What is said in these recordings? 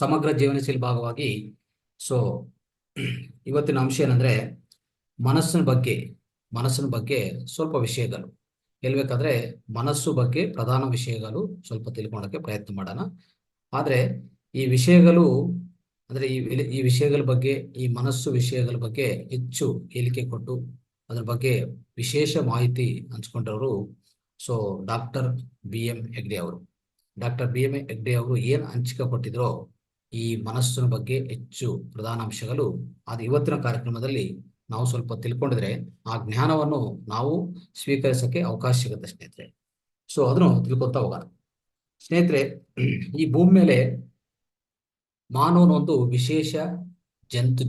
ಸಮಗ್ರ ಜೀವನಶೈಲಿ ಭಾಗವಾಗಿ ಸೊ ಇವತ್ತಿನ ಅಂಶ ಏನಂದ್ರೆ ಮನಸ್ಸಿನ ಬಗ್ಗೆ ಸ್ವಲ್ಪ ವಿಷಯಗಳು ಹೇಳ್ಬೇಕಾದ್ರೆ ಮನಸ್ಸು ಬಗ್ಗೆ ಪ್ರಧಾನ ವಿಷಯಗಳು ಸ್ವಲ್ಪ ತಿಳ್ಕೊಳ್ಳೋಕೆ ಪ್ರಯತ್ನ ಮಾಡೋಣ. ಆದ್ರೆ ಈ ವಿಷಯಗಳು ಅಂದ್ರೆ ಈ ವಿಷಯಗಳ ಬಗ್ಗೆ, ಈ ಮನಸ್ಸು ವಿಷಯಗಳ ಬಗ್ಗೆ ಹೆಚ್ಚು ಹೇಳಿಕೆ ಕೊಟ್ಟು ಅದ್ರ ಬಗ್ಗೆ ವಿಶೇಷ ಮಾಹಿತಿ ಹಂಚ್ಕೊಂಡವರು ಸೊ ಡಾಕ್ಟರ್ BM ಹೆಗ್ಡೆ ಅವರು. ಡಾಕ್ಟರ್ BM ಹೆಗ್ಡೆ ಅವರು ಏನ್ ಹಂಚಿಕೆ ಕೊಟ್ಟಿದ್ರೋ ಈ ಮನಸ್ಸಿನ ಬಗ್ಗೆ ಹೆಚ್ಚು ಪ್ರಧಾನ ಅಂಶಗಳು ಅದು ಇವತ್ತಿನ ಕಾರ್ಯಕ್ರಮದಲ್ಲಿ ನಾವು ಸ್ವಲ್ಪ ತಿಳ್ಕೊಂಡಿದ್ರೆ ಆ ಜ್ಞಾನವನ್ನು ನಾವು ಸ್ವೀಕರಿಸಕ್ಕೆ ಅವಕಾಶ ಸಿಗುತ್ತೆ ಸ್ನೇಹಿತರೆ. ಸೊ ಅದನ್ನು ತಿಳ್ಕೊತಾ ಹೋಗೋಣ ಸ್ನೇಹಿತರೆ. ಈ ಭೂಮಿ ಮೇಲೆ ಮಾನವನ ಒಂದು ವಿಶೇಷ ಜಂತು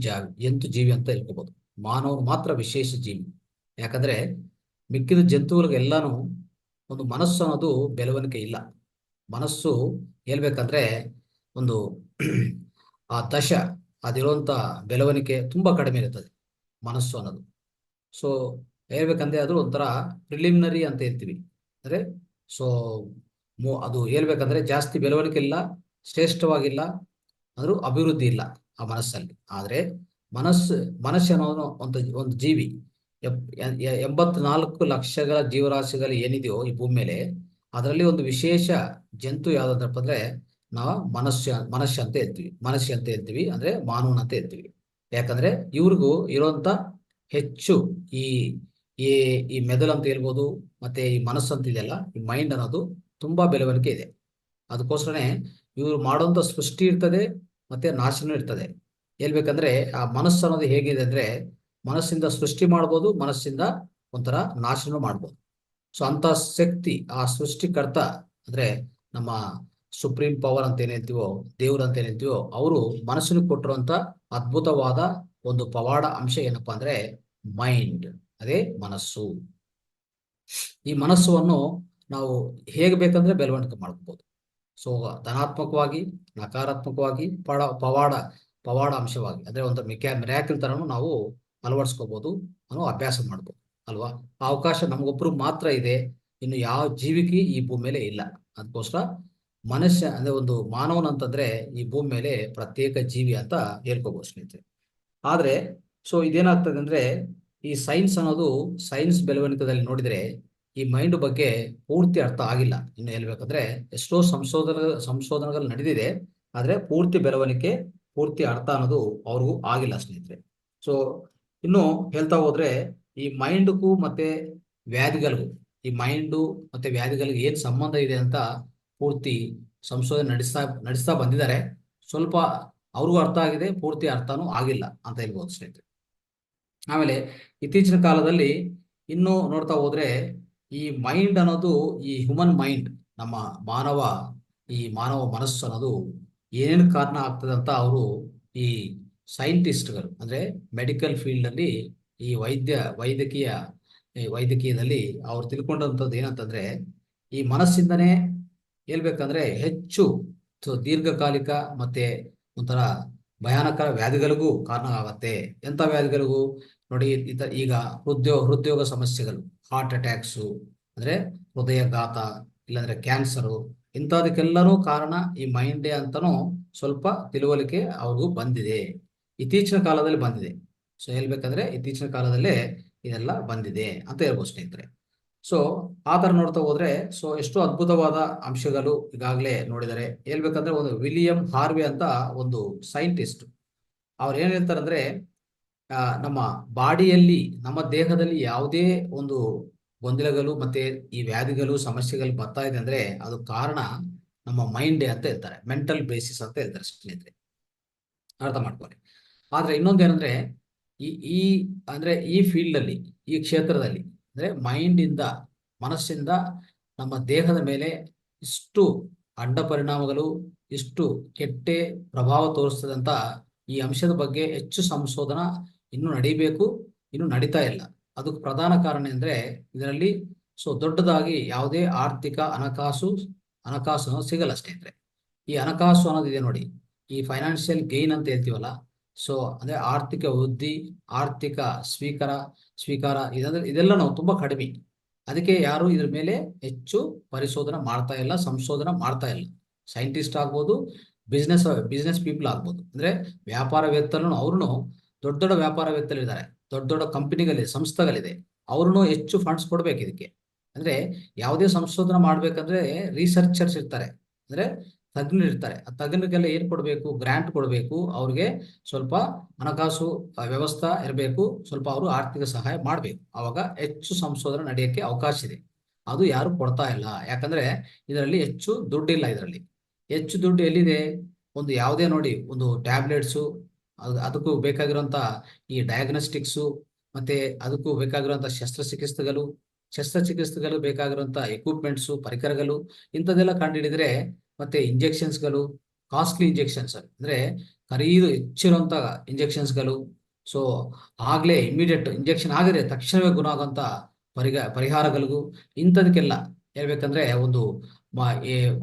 ಜೀವಿ ಅಂತ ಹೇಳ್ಕೋಬಹುದು. ಮಾನವನು ಮಾತ್ರ ವಿಶೇಷ ಜೀವಿ. ಯಾಕಂದ್ರೆ ಮಿಕ್ಕಿದ ಜಂತುಗಳಿಗೆಲ್ಲಾನು ಒಂದು ಮನಸ್ಸು ಅನ್ನೋದು ಬೆಳವಣಿಗೆ ಇಲ್ಲ. ಮನಸ್ಸು ಹೇಳ್ಬೇಕಂದ್ರೆ ಒಂದು ಅದಿರುವಂತ ಬೆಳವಣಿಗೆ ತುಂಬಾ ಕಡಿಮೆ ಇರುತ್ತದೆ ಮನಸ್ಸು ಅನ್ನೋದು. ಸೊ ಹೇಳ್ಬೇಕಂದ್ರೆ ಅದು ಒಂಥರ ಪ್ರಿಲಿಮಿನರಿ ಅಂತ ಹೇಳ್ತೀವಿ. ಅಂದ್ರೆ ಸೊ ಅದು ಹೇಳ್ಬೇಕಂದ್ರೆ ಜಾಸ್ತಿ ಬೆಳವಣಿಗೆ ಇಲ್ಲ, ಶ್ರೇಷ್ಠವಾಗಿಲ್ಲ, ಆದ್ರೂ ಅಭಿವೃದ್ಧಿ ಇಲ್ಲ ಆ ಮನಸ್ಸಲ್ಲಿ. ಆದ್ರೆ ಮನಸ್ಸು ಅನ್ನೋದು ಒಂದು ಜೀವಿ 84 ಲಕ್ಷಗಳ ಜೀವರಾಶಿಗಳು ಏನಿದೆಯೋ ಈ ಭೂಮಿ ಮೇಲೆ, ಅದರಲ್ಲಿ ಒಂದು ವಿಶೇಷ ಜಂತು ಯಾವ್ದಂತಪ್ಪ ಅಂದ್ರೆ ನಾವು ಮನುಷ್ಯ ಅಂತ ಹೇಳ್ತೀವಿ. ಅಂದ್ರೆ ಮಾನವನ ಅಂತ ಹೇಳ್ತೀವಿ. ಯಾಕಂದ್ರೆ ಇವ್ರಿಗೂ ಇರುವಂತ ಹೆಚ್ಚು ಈ ಈ ಮೆದುಳು ಅಂತ ಹೇಳ್ಬೋದು, ಮತ್ತೆ ಈ ಮನಸ್ಸು ಅಂತ ಇದೆಯಲ್ಲ, ಈ ಮೈಂಡ್ ಅನ್ನೋದು ತುಂಬಾ ಬೆಳವಣಿಗೆ ಇದೆ. ಅದಕ್ಕೋಸ್ಕರನೇ ಇವ್ರು ಮಾಡುವಂತ ಸೃಷ್ಟಿ ಇರ್ತದೆ, ಮತ್ತೆ ನಾಶನೂ ಇರ್ತದೆ. ಹೇಳ್ಬೇಕಂದ್ರೆ ಆ ಮನಸ್ಸು ಅನ್ನೋದು ಹೇಗಿದೆ ಅಂದ್ರೆ ಮನಸ್ಸಿಂದ ಸೃಷ್ಟಿ ಮಾಡ್ಬೋದು, ಮನಸ್ಸಿಂದ ಒಂಥರ ನಾಶನೂ ಮಾಡ್ಬೋದು. ಸೊ ಅಂತ ಶಕ್ತಿ ಆ ಸೃಷ್ಟಿಕರ್ತ ಅಂದ್ರೆ ನಮ್ಮ ಸುಪ್ರೀಂ ಪವರ್ ಅಂತ ಏನ್ ಹೇಳ್ತೀವೋ, ದೇವ್ರು ಅಂತ ಏನ್ ಹೇಳ್ತೀವೋ, ಅವರು ಮನಸ್ಸಿನ ಕೊಟ್ಟಿರುವಂತ ಅದ್ಭುತವಾದ ಒಂದು ಪವಾಡ ಅಂಶ ಏನಪ್ಪಾ ಅಂದ್ರೆ ಮೈಂಡ್, ಅದೇ ಮನಸ್ಸು. ಈ ಮನಸ್ಸನ್ನು ನಾವು ಹೇಗೆ ಬೇಕಂದ್ರೆ ಬೆಳವಣಿಗೆ ಮಾಡ್ಕೋಬಹುದು. ಸೊ ಧನಾತ್ಮಕವಾಗಿ, ನಕಾರಾತ್ಮಕವಾಗಿ, ಪವಾಡ ಅಂಶವಾಗಿ ಅಂದ್ರೆ ಒಂದು ಮಿರಾಕಲ್ ತರನು ನಾವು ಅಳವಡಿಸ್ಕೋಬಹುದು, ನಾವು ಅಭ್ಯಾಸ ಮಾಡ್ಬೋದು ಅಲ್ವಾ. ಆ ಅವಕಾಶ ನಮಗೊಬ್ರು ಮಾತ್ರ ಇದೆ, ಇನ್ನು ಯಾವ ಜೀವಿಗೆ ಈ ಭೂಮಿ ಮೇಲೆ ಇಲ್ಲ. ಅದಕ್ಕೋಸ್ಕರ ಮನುಷ್ಯ ಅಂದ್ರೆ ಒಂದು ಮಾನವನ ಅಂತಂದ್ರೆ ಈ ಭೂಮಿ ಮೇಲೆ ಪ್ರತ್ಯೇಕ ಜೀವಿ ಅಂತ ಹೇಳ್ಕೋಬಹುದು ಸ್ನೇಹಿತರೆ. ಆದ್ರೆ ಸೊ ಇದೇನಾಗ್ತದೆ ಅಂದ್ರೆ ಈ ಸೈನ್ಸ್ ಬೆಳವಣಿಗೆದಲ್ಲಿ ನೋಡಿದ್ರೆ ಈ ಮೈಂಡ್ ಬಗ್ಗೆ ಪೂರ್ತಿ ಅರ್ಥ ಆಗಿಲ್ಲ. ಇನ್ನು ಹೇಳ್ಬೇಕಂದ್ರೆ ಎಷ್ಟೋ ಸಂಶೋಧನೆಗಳು ನಡೆದಿದೆ, ಆದ್ರೆ ಪೂರ್ತಿ ಬೆಳವಣಿಗೆ, ಪೂರ್ತಿ ಅರ್ಥ ಅನ್ನೋದು ಅವ್ರಿಗೂ ಆಗಿಲ್ಲ ಸ್ನೇಹಿತರೆ. ಸೊ ಇನ್ನು ಹೇಳ್ತಾ ಹೋದ್ರೆ ಈ ಮೈಂಡ್ಗೂ ಮತ್ತೆ ವ್ಯಾಧಿಗಳಿಗೂ, ಈ ಮೈಂಡು ಮತ್ತೆ ವ್ಯಾಧಿಗಳಿಗೆ ಏನ್ ಸಂಬಂಧ ಇದೆ ಅಂತ ಪೂರ್ತಿ ಸಂಶೋಧನೆ ನಡೆಸ್ತಾ ಬಂದಿದ್ದಾರೆ. ಸ್ವಲ್ಪ ಅವ್ರಿಗೂ ಅರ್ಥ ಆಗಿದೆ, ಪೂರ್ತಿ ಅರ್ಥನೂ ಆಗಿಲ್ಲ ಅಂತ ಹೇಳ್ಬೋದು ಸ್ನೇಹಿತರೆ. ಆಮೇಲೆ ಇತ್ತೀಚಿನ ಕಾಲದಲ್ಲಿ ಇನ್ನು ನೋಡ್ತಾ ಹೋದ್ರೆ ಈ ಮೈಂಡ್ ಅನ್ನೋದು, ಈ ಹ್ಯೂಮನ್ ಮೈಂಡ್, ನಮ್ಮ ಮಾನವ ಮನಸ್ಸು ಅನ್ನೋದು ಏನೇನು ಕಾರಣ ಆಗ್ತದೆ ಅಂತ ಅವರು ಈ ಸೈಂಟಿಸ್ಟ್ಗಳು ಅಂದ್ರೆ ಮೆಡಿಕಲ್ ಫೀಲ್ಡ್ ಅಲ್ಲಿ ಈ ವೈದ್ಯಕೀಯದಲ್ಲಿ ಅವ್ರು ತಿಳ್ಕೊಂಡಂಥದ್ದು ಏನಂತಂದ್ರೆ ಈ ಮನಸ್ಸಿಂದನೇ ಹೇಳ್ಬೇಕಂದ್ರೆ ಹೆಚ್ಚು ದೀರ್ಘಕಾಲಿಕ ಮತ್ತೆ ಒಂಥರ ಭಯಾನಕ ವ್ಯಾಧಿಗಳಿಗೂ ಕಾರಣ ಆಗತ್ತೆ. ಎಂತ ವ್ಯಾಧಿಗಳಿಗೂ ನೋಡಿ, ಈಗ ಹೃದಯೋಗ ಸಮಸ್ಯೆಗಳು, ಹಾರ್ಟ್ ಅಟ್ಯಾಕ್ಸು, ಅಂದ್ರೆ ಹೃದಯಘಾತ, ಇಲ್ಲಾಂದ್ರೆ ಕ್ಯಾನ್ಸರು, ಇಂಥದಕ್ಕೆಲ್ಲರೂ ಕಾರಣ ಈ ಮೈಂಡೇ ಅಂತಾನೂ ಸ್ವಲ್ಪ ತಿಳುವಳಿಕೆ ಅವ್ರಿಗೂ ಬಂದಿದೆ, ಇತ್ತೀಚಿನ ಕಾಲದಲ್ಲಿ ಬಂದಿದೆ. ಸೊ ಹೇಳ್ಬೇಕಂದ್ರೆ ಇತ್ತೀಚಿನ ಕಾಲದಲ್ಲೇ ಇದೆಲ್ಲ ಬಂದಿದೆ ಅಂತ ಹೇಳ್ಬೋದು ಸ್ನೇಹಿತರೆ. ಸೊ ಆ ತರ ನೋಡ್ತಾ ಹೋದ್ರೆ ಸೊ ಎಷ್ಟು ಅದ್ಭುತವಾದ ಅಂಶಗಳು ಈಗಾಗಲೇ ನೋಡಿದರೆ. ಹೇಳ್ಬೇಕಂದ್ರೆ ಒಂದು ವಿಲಿಯಂ ಹಾರ್ವೆ ಅಂತ ಒಂದು ಸೈಂಟಿಸ್ಟ್, ಅವ್ರು ಏನ್ ಹೇಳ್ತಾರಂದ್ರೆ ನಮ್ಮ ಬಾಡಿಯಲ್ಲಿ, ನಮ್ಮ ದೇಹದಲ್ಲಿ ಯಾವುದೇ ಒಂದು ಗೊಂದಲಗಳು ಮತ್ತೆ ಈ ವ್ಯಾಧಿಗಳು ಸಮಸ್ಯೆಗಳು ಬರ್ತಾ ಇದೆ ಅಂದ್ರೆ ಅದು ಕಾರಣ ನಮ್ಮ ಮೈಂಡೇ ಅಂತ ಹೇಳ್ತಾರೆ, ಮೆಂಟಲ್ ಬೇಸಿಸ್ ಅಂತ ಹೇಳ್ತಾರೆ ಸ್ನೇಹಿತರೆ, ಅರ್ಥ ಮಾಡ್ಕೊಳ್ಳಿ. ಆದ್ರೆ ಇನ್ನೊಂದೇನಂದ್ರೆ ಈ ಅಂದ್ರೆ ಈ ಫೀಲ್ಡ್ ಅಲ್ಲಿ, ಈ ಕ್ಷೇತ್ರದಲ್ಲಿ ಅಂದ್ರೆ ಮನಸ್ಸಿಂದ ನಮ್ಮ ದೇಹದ ಮೇಲೆ ಇಷ್ಟು ಅಡ್ಡ ಪರಿಣಾಮಗಳು, ಇಷ್ಟು ಕೆಟ್ಟ ಪ್ರಭಾವ ತೋರಿಸ್ತದಂತ ಈ ಅಂಶದ ಬಗ್ಗೆ ಹೆಚ್ಚು ಸಂಶೋಧನಾ ಇನ್ನು ನಡೀಬೇಕು, ಇನ್ನು ನಡೀತಾ ಇಲ್ಲ. ಅದಕ್ಕೆ ಪ್ರಧಾನ ಕಾರಣ ಅಂದ್ರೆ ಇದರಲ್ಲಿ ಸೊ ದೊಡ್ಡದಾಗಿ ಯಾವುದೇ ಆರ್ಥಿಕ ಹಣಕಾಸು ಸಿಗಲ್ಲ ಸ್ನೇಹಿತರೆ. ಈ ಹಣಕಾಸು ಅನ್ನೋದಿದೆ ನೋಡಿ, ಈ ಫೈನಾನ್ಷಿಯಲ್ ಗೈನ್ ಅಂತ ಹೇಳ್ತೀವಲ್ಲ, ಸೊ ಅಂದ್ರೆ ಆರ್ಥಿಕ ವೃದ್ಧಿ, ಆರ್ಥಿಕ ಸ್ವೀಕಾರ ಇದೆಲ್ಲ ನಾವು ತುಂಬಾ ಕಡಿಮೆ. ಅದಕ್ಕೆ ಯಾರು ಇದ್ರ ಮೇಲೆ ಹೆಚ್ಚು ಪರಿಶೋಧನೆ ಮಾಡ್ತಾ ಇಲ್ಲ, ಸಂಶೋಧನೆ ಮಾಡ್ತಾ ಇಲ್ಲ. ಸೈಂಟಿಸ್ಟ್ ಆಗ್ಬೋದು, ಬಿಸ್ನೆಸ್ ಬಿಸ್ನೆಸ್ ಪೀಪಲ್ ಆಗ್ಬೋದು, ಅಂದ್ರೆ ವ್ಯಾಪಾರವೇತ್ತರು ಅವ್ರು ದೊಡ್ಡ ದೊಡ್ಡ ವ್ಯಾಪಾರವೇತ್ತರಿದ್ದಾರೆ, ದೊಡ್ಡ ದೊಡ್ಡ ಕಂಪನಿಗಳಿದೆ, ಸಂಸ್ಥೆಗಳಿದೆ, ಅವ್ರೂ ಹೆಚ್ಚು ಫಂಡ್ಸ್ ಕೊಡ್ಬೇಕು ಇದಕ್ಕೆ. ಅಂದ್ರೆ ಯಾವುದೇ ಸಂಶೋಧನೆ ಮಾಡ್ಬೇಕಂದ್ರೆ ರಿಸರ್ಚರ್ಸ್ ಇರ್ತಾರೆ, ಅಂದ್ರೆ ತಜ್ಞರು ಇರ್ತಾರೆ. ಆ ತಜ್ಞರಿಗೆಲ್ಲ ಏನ್ ಕೊಡ್ಬೇಕು? ಗ್ರಾಂಟ್ ಕೊಡ್ಬೇಕು, ಅವ್ರಿಗೆ ಸ್ವಲ್ಪ ಹಣಕಾಸು ವ್ಯವಸ್ಥೆ ಇರಬೇಕು, ಸ್ವಲ್ಪ ಅವರು ಆರ್ಥಿಕ ಸಹಾಯ ಮಾಡ್ಬೇಕು, ಅವಾಗ ಹೆಚ್ಚು ಸಂಶೋಧನೆ ನಡೆಯಕ್ಕೆ ಅವಕಾಶ ಇದೆ. ಅದು ಯಾರು ಕೊಡ್ತಾ ಇಲ್ಲ, ಯಾಕಂದ್ರೆ ಇದರಲ್ಲಿ ಹೆಚ್ಚು ದುಡ್ಡಿಲ್ಲ. ಇದರಲ್ಲಿ ಹೆಚ್ಚು ದುಡ್ಡು ಎಲ್ಲಿದೆ? ಒಂದು ಯಾವುದೇ ನೋಡಿ, ಒಂದು ಟ್ಯಾಬ್ಲೆಟ್ಸು, ಅದಕ್ಕೂ ಬೇಕಾಗಿರುವಂತ ಈ ಡಯಾಗ್ನೋಸ್ಟಿಕ್ಸು, ಮತ್ತೆ ಅದಕ್ಕೂ ಬೇಕಾಗಿರುವಂತ ಶಸ್ತ್ರಚಿಕಿತ್ಸೆಗಳು ಬೇಕಾಗಿರುವಂತ ಎಕ್ವಿಪ್ಮೆಂಟ್ಸು, ಪರಿಕರಗಳು, ಇಂಥದ್ದೆಲ್ಲ ಕಂಡುಹಿಡಿದ್ರೆ, ಮತ್ತೆ ಇಂಜೆಕ್ಷನ್ಸ್ಗಳು, ಕಾಸ್ಟ್ಲಿ ಇಂಜೆಕ್ಷನ್ಸ್ ಅಂದ್ರೆ ಖರೀದು ಹೆಚ್ಚಿರುವಂತ ಇಂಜೆಕ್ಷನ್ಸ್ಗಳು. ಸೊ ಆಗ್ಲೇ ಇಮಿಡಿಯೇಟ್ ಇಂಜೆಕ್ಷನ್ ಆಗಿದ್ರೆ ತಕ್ಷಣವೇ ಗುಣ ಆಗುವಂತ ಪರಿಹಾರಗಳಿಗೂ, ಇಂಥದಕ್ಕೆಲ್ಲ ಹೇಳ್ಬೇಕಂದ್ರೆ ಒಂದು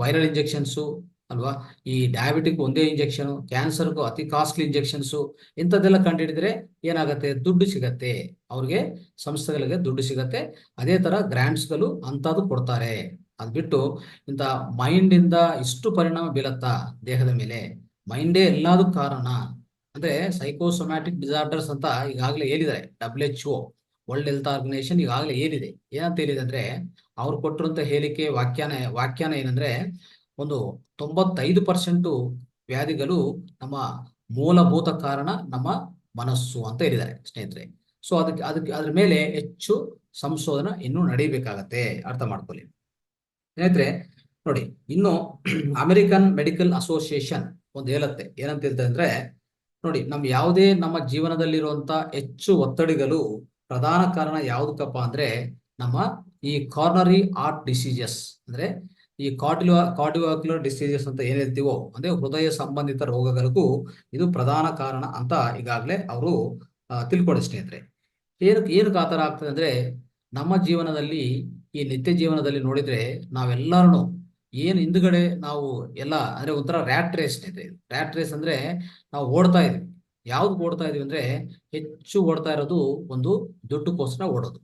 ವೈರಲ್ ಇಂಜೆಕ್ಷನ್ಸು ಅಲ್ವಾ, ಈ ಡಯಾಬಿಟಿಕ್ ಒಂದೇ ಇಂಜೆಕ್ಷನ್, ಕ್ಯಾನ್ಸರ್ಗೂ ಅತಿ ಕಾಸ್ಟ್ಲಿ ಇಂಜೆಕ್ಷನ್ಸು, ಇಂಥದ್ದೆಲ್ಲ ಕಂಡುಹಿಡಿದ್ರೆ ಏನಾಗುತ್ತೆ? ದುಡ್ಡು ಸಿಗತ್ತೆ ಅವ್ರಿಗೆ, ಸಂಸ್ಥೆಗಳಿಗೆ ದುಡ್ಡು ಸಿಗತ್ತೆ. ಅದೇ ತರ ಗ್ರಾಂಟ್ಸ್ಗಳು ಅಂತದ್ದು ಕೊಡ್ತಾರೆ. ಅದ್ ಬಿಟ್ಟು ಇಂಥ ಮೈಂಡ್ ಇಂದ ಇಷ್ಟು ಪರಿಣಾಮ ಬೀಳತ್ತಾ ದೇಹದ ಮೇಲೆ? ಮೈಂಡೇ ಎಲ್ಲದಕ್ಕೂ ಕಾರಣ. ಅಂದ್ರೆ ಸೈಕೋಸೊಮ್ಯಾಟಿಕ್ ಡಿಸಾರ್ಡರ್ಸ್ ಅಂತ ಈಗಾಗಲೇ ಹೇಳಿದ್ದಾರೆ WHO, ವರ್ಲ್ಡ್ ಹೆಲ್ತ್ ಆರ್ಗನೈಸೇಷನ್ ಈಗಾಗಲೇ ಏನಿದೆ, ಏನಂತ ಹೇಳಿದೆ ಅಂದ್ರೆ, ಅವ್ರು ಕೊಟ್ಟಿರುವಂತ ಹೇಳಿಕೆ ವ್ಯಾಖ್ಯಾನ ಏನಂದ್ರೆ, ಒಂದು 95% ವ್ಯಾಧಿಗಳು ನಮ್ಮ ಮೂಲಭೂತ ಕಾರಣ ನಮ್ಮ ಮನಸ್ಸು ಅಂತ ಹೇಳಿದ್ದಾರೆ ಸ್ನೇಹಿತರೆ. ಸೊ ಅದ್ರ ಮೇಲೆ ಹೆಚ್ಚು ಸಂಶೋಧನೆ ಇನ್ನೂ ನಡೀಬೇಕಾಗತ್ತೆ, ಅರ್ಥ ಮಾಡ್ಕೊಳ್ಳಿ ಸ್ನೇಹಿತರೆ. ನೋಡಿ, ಇನ್ನು ಅಮೆರಿಕನ್ ಮೆಡಿಕಲ್ ಅಸೋಸಿಯೇಷನ್ ಒಂದು ಹೇಳುತ್ತೆ, ಏನಂತ ಹೇಳ್ತಾರೆ ಅಂದ್ರೆ, ನೋಡಿ, ನಮ್ಮ ಜೀವನದಲ್ಲಿರುವಂತ ಹೆಚ್ಚು ಒತ್ತಡಿಗಳು ಪ್ರಧಾನ ಕಾರಣ ಯಾವುದಕ್ಕಪ್ಪ ಅಂದ್ರೆ, ನಮ್ಮ ಈ ಕಾರ್ನರಿ ಆರ್ಟ್ ಡಿಸೀಸಸ್, ಅಂದ್ರೆ ಈ ಕಾರ್ಡಿಯೋವಾಕ್ಯುಲರ್ ಡಿಸೀಸಸ್ ಅಂತ ಏನ್ ಹೇಳ್ತೀವೋ, ಅಂದ್ರೆ ಹೃದಯ ಸಂಬಂಧಿತ ರೋಗಗಳಿಗೂ ಇದು ಪ್ರಧಾನ ಕಾರಣ ಅಂತ ಈಗಾಗಲೇ ಅವರು ತಿಳ್ಕೊಳ್ಳಿ ಸ್ನೇಹಿತರೆ. ಏನಕ್ಕೆ ಆ ಥರ ಆಗ್ತದೆ ಅಂದ್ರೆ, ನಮ್ಮ ಜೀವನದಲ್ಲಿ, ಈ ನಿತ್ಯ ಜೀವನದಲ್ಲಿ ನೋಡಿದ್ರೆ ನಾವೆಲ್ಲರೂ ಏನು ಹಿಂದ್ಗಡೆ ನಾವು ಎಲ್ಲ ಅಂದ್ರೆ ಒಂಥರ ರ್ಯಾಟ್ ರೇಸ್ ಸ್ನೇಹಿತರೆ. ರ್ಯಾಟ್ ರೇಸ್ ಅಂದ್ರೆ ನಾವು ಓಡ್ತಾ ಇದೀವಿ. ಯಾವ್ದು ಓಡ್ತಾ ಇದೀವಿ ಅಂದ್ರೆ, ಹೆಚ್ಚು ಓಡ್ತಾ ಇರೋದು ಒಂದು ದುಡ್ಡುಗೋಸ್ಕರ ಓಡೋದು.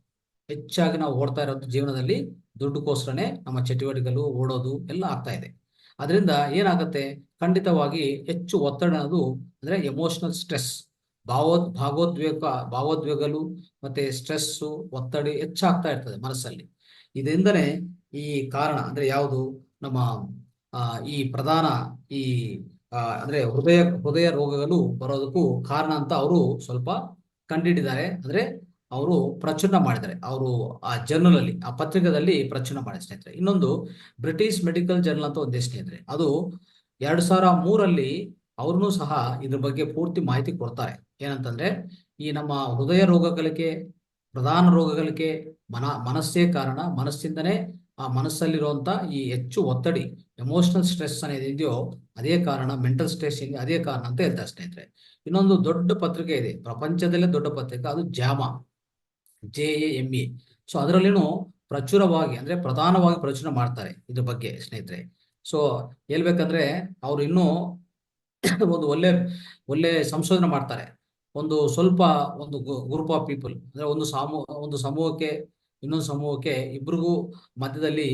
ಹೆಚ್ಚಾಗಿ ನಾವು ಓಡ್ತಾ ಇರೋದು ಜೀವನದಲ್ಲಿ ದುಡ್ಡುಗೋಸ್ಕರನೇ ನಮ್ಮ ಚಟುವಟಿಕೆಗಳು, ಓಡೋದು ಎಲ್ಲ ಆಗ್ತಾ ಇದೆ. ಅದರಿಂದ ಏನಾಗುತ್ತೆ? ಖಂಡಿತವಾಗಿ ಹೆಚ್ಚು ಒತ್ತಡ ಅನ್ನೋದು ಅಂದ್ರೆ ಎಮೋಷನಲ್ ಸ್ಟ್ರೆಸ್, ಭಾವೋದ್ವೇಗಗಳು, ಮತ್ತೆ ಸ್ಟ್ರೆಸ್ಸು, ಒತ್ತಡ ಹೆಚ್ಚಾಗ್ತಾ ಇರ್ತದೆ ಮನಸ್ಸಲ್ಲಿ. ಇದರಿಂದನೇ ಈ ಕಾರಣ ಅಂದ್ರೆ ಯಾವುದು? ನಮ್ಮ ಈ ಪ್ರಧಾನ ಈ ಅಂದ್ರೆ ಹೃದಯ ರೋಗಗಳು ಬರೋದಕ್ಕೂ ಕಾರಣ ಅಂತ ಅವರು ಸ್ವಲ್ಪ ಕಂಡುಹಿಡಿದ್ದಾರೆ. ಅಂದ್ರೆ ಅವರು ಪ್ರಚುರಣ ಮಾಡಿದ್ದಾರೆ, ಅವರು ಆ ಜರ್ನಲ್ ಅಲ್ಲಿ, ಆ ಪತ್ರಿಕೆದಲ್ಲಿ ಪ್ರಚುರಣ ಮಾಡಿದ ಸ್ನೇಹಿತರೆ. ಇನ್ನೊಂದು ಬ್ರಿಟಿಷ್ ಮೆಡಿಕಲ್ ಜರ್ನಲ್ ಅಂತ ಒಂದೇ ಸ್ನೇಹಿತರೆ, ಅದು 2003 ಅವ್ರನ್ನೂ ಸಹ ಇದ್ರ ಬಗ್ಗೆ ಪೂರ್ತಿ ಮಾಹಿತಿ ಕೊಡ್ತಾರೆ. ಏನಂತಂದ್ರೆ, ಈ ನಮ್ಮ ಹೃದಯ ರೋಗಗಳಿಗೆ, ಪ್ರಧಾನ ರೋಗಗಳಿಗೆ ಮನಸ್ಸೇ ಕಾರಣ. ಮನಸ್ಸಿಂದನೇ, ಆ ಮನಸ್ಸಲ್ಲಿರುವಂತ ಈ ಹೆಚ್ಚು ಒತ್ತಡಿ, ಎಮೋಷನಲ್ ಸ್ಟ್ರೆಸ್ ಇದೆಯೋ ಅದೇ ಕಾರಣ, ಮೆಂಟಲ್ ಸ್ಟ್ರೆಸ್ ಅದೇ ಕಾರಣ ಅಂತ ಹೇಳ್ತಾರೆ ಸ್ನೇಹಿತರೆ. ಇನ್ನೊಂದು ದೊಡ್ಡ ಪತ್ರಿಕೆ ಇದೆ, ಪ್ರಪಂಚದಲ್ಲೇ ದೊಡ್ಡ ಪತ್ರಿಕೆ, ಅದು JAMA. ಸೊ ಅದರಲ್ಲಿನೂ ಪ್ರಚುರವಾಗಿ ಅಂದ್ರೆ ಪ್ರಧಾನವಾಗಿ ಪ್ರಚುರ ಮಾಡ್ತಾರೆ ಇದ್ರ ಬಗ್ಗೆ ಸ್ನೇಹಿತರೆ. ಸೊ ಹೇಳ್ಬೇಕಂದ್ರೆ ಅವ್ರು ಇನ್ನೂ ಒಂದು ಒಳ್ಳೆ ಸಂಶೋಧನೆ ಮಾಡ್ತಾರೆ. ಒಂದು ಸ್ವಲ್ಪ ಒಂದು ಗ್ರೂಪ್ ಆಫ್ ಪೀಪಲ್, ಅಂದ್ರೆ ಒಂದು ಸಮೂಹಕ್ಕೆ ಇನ್ನೊಂದು ಸಮೂಹಕ್ಕೆ ಇಬ್ರಿಗೂ ಮಧ್ಯದಲ್ಲಿ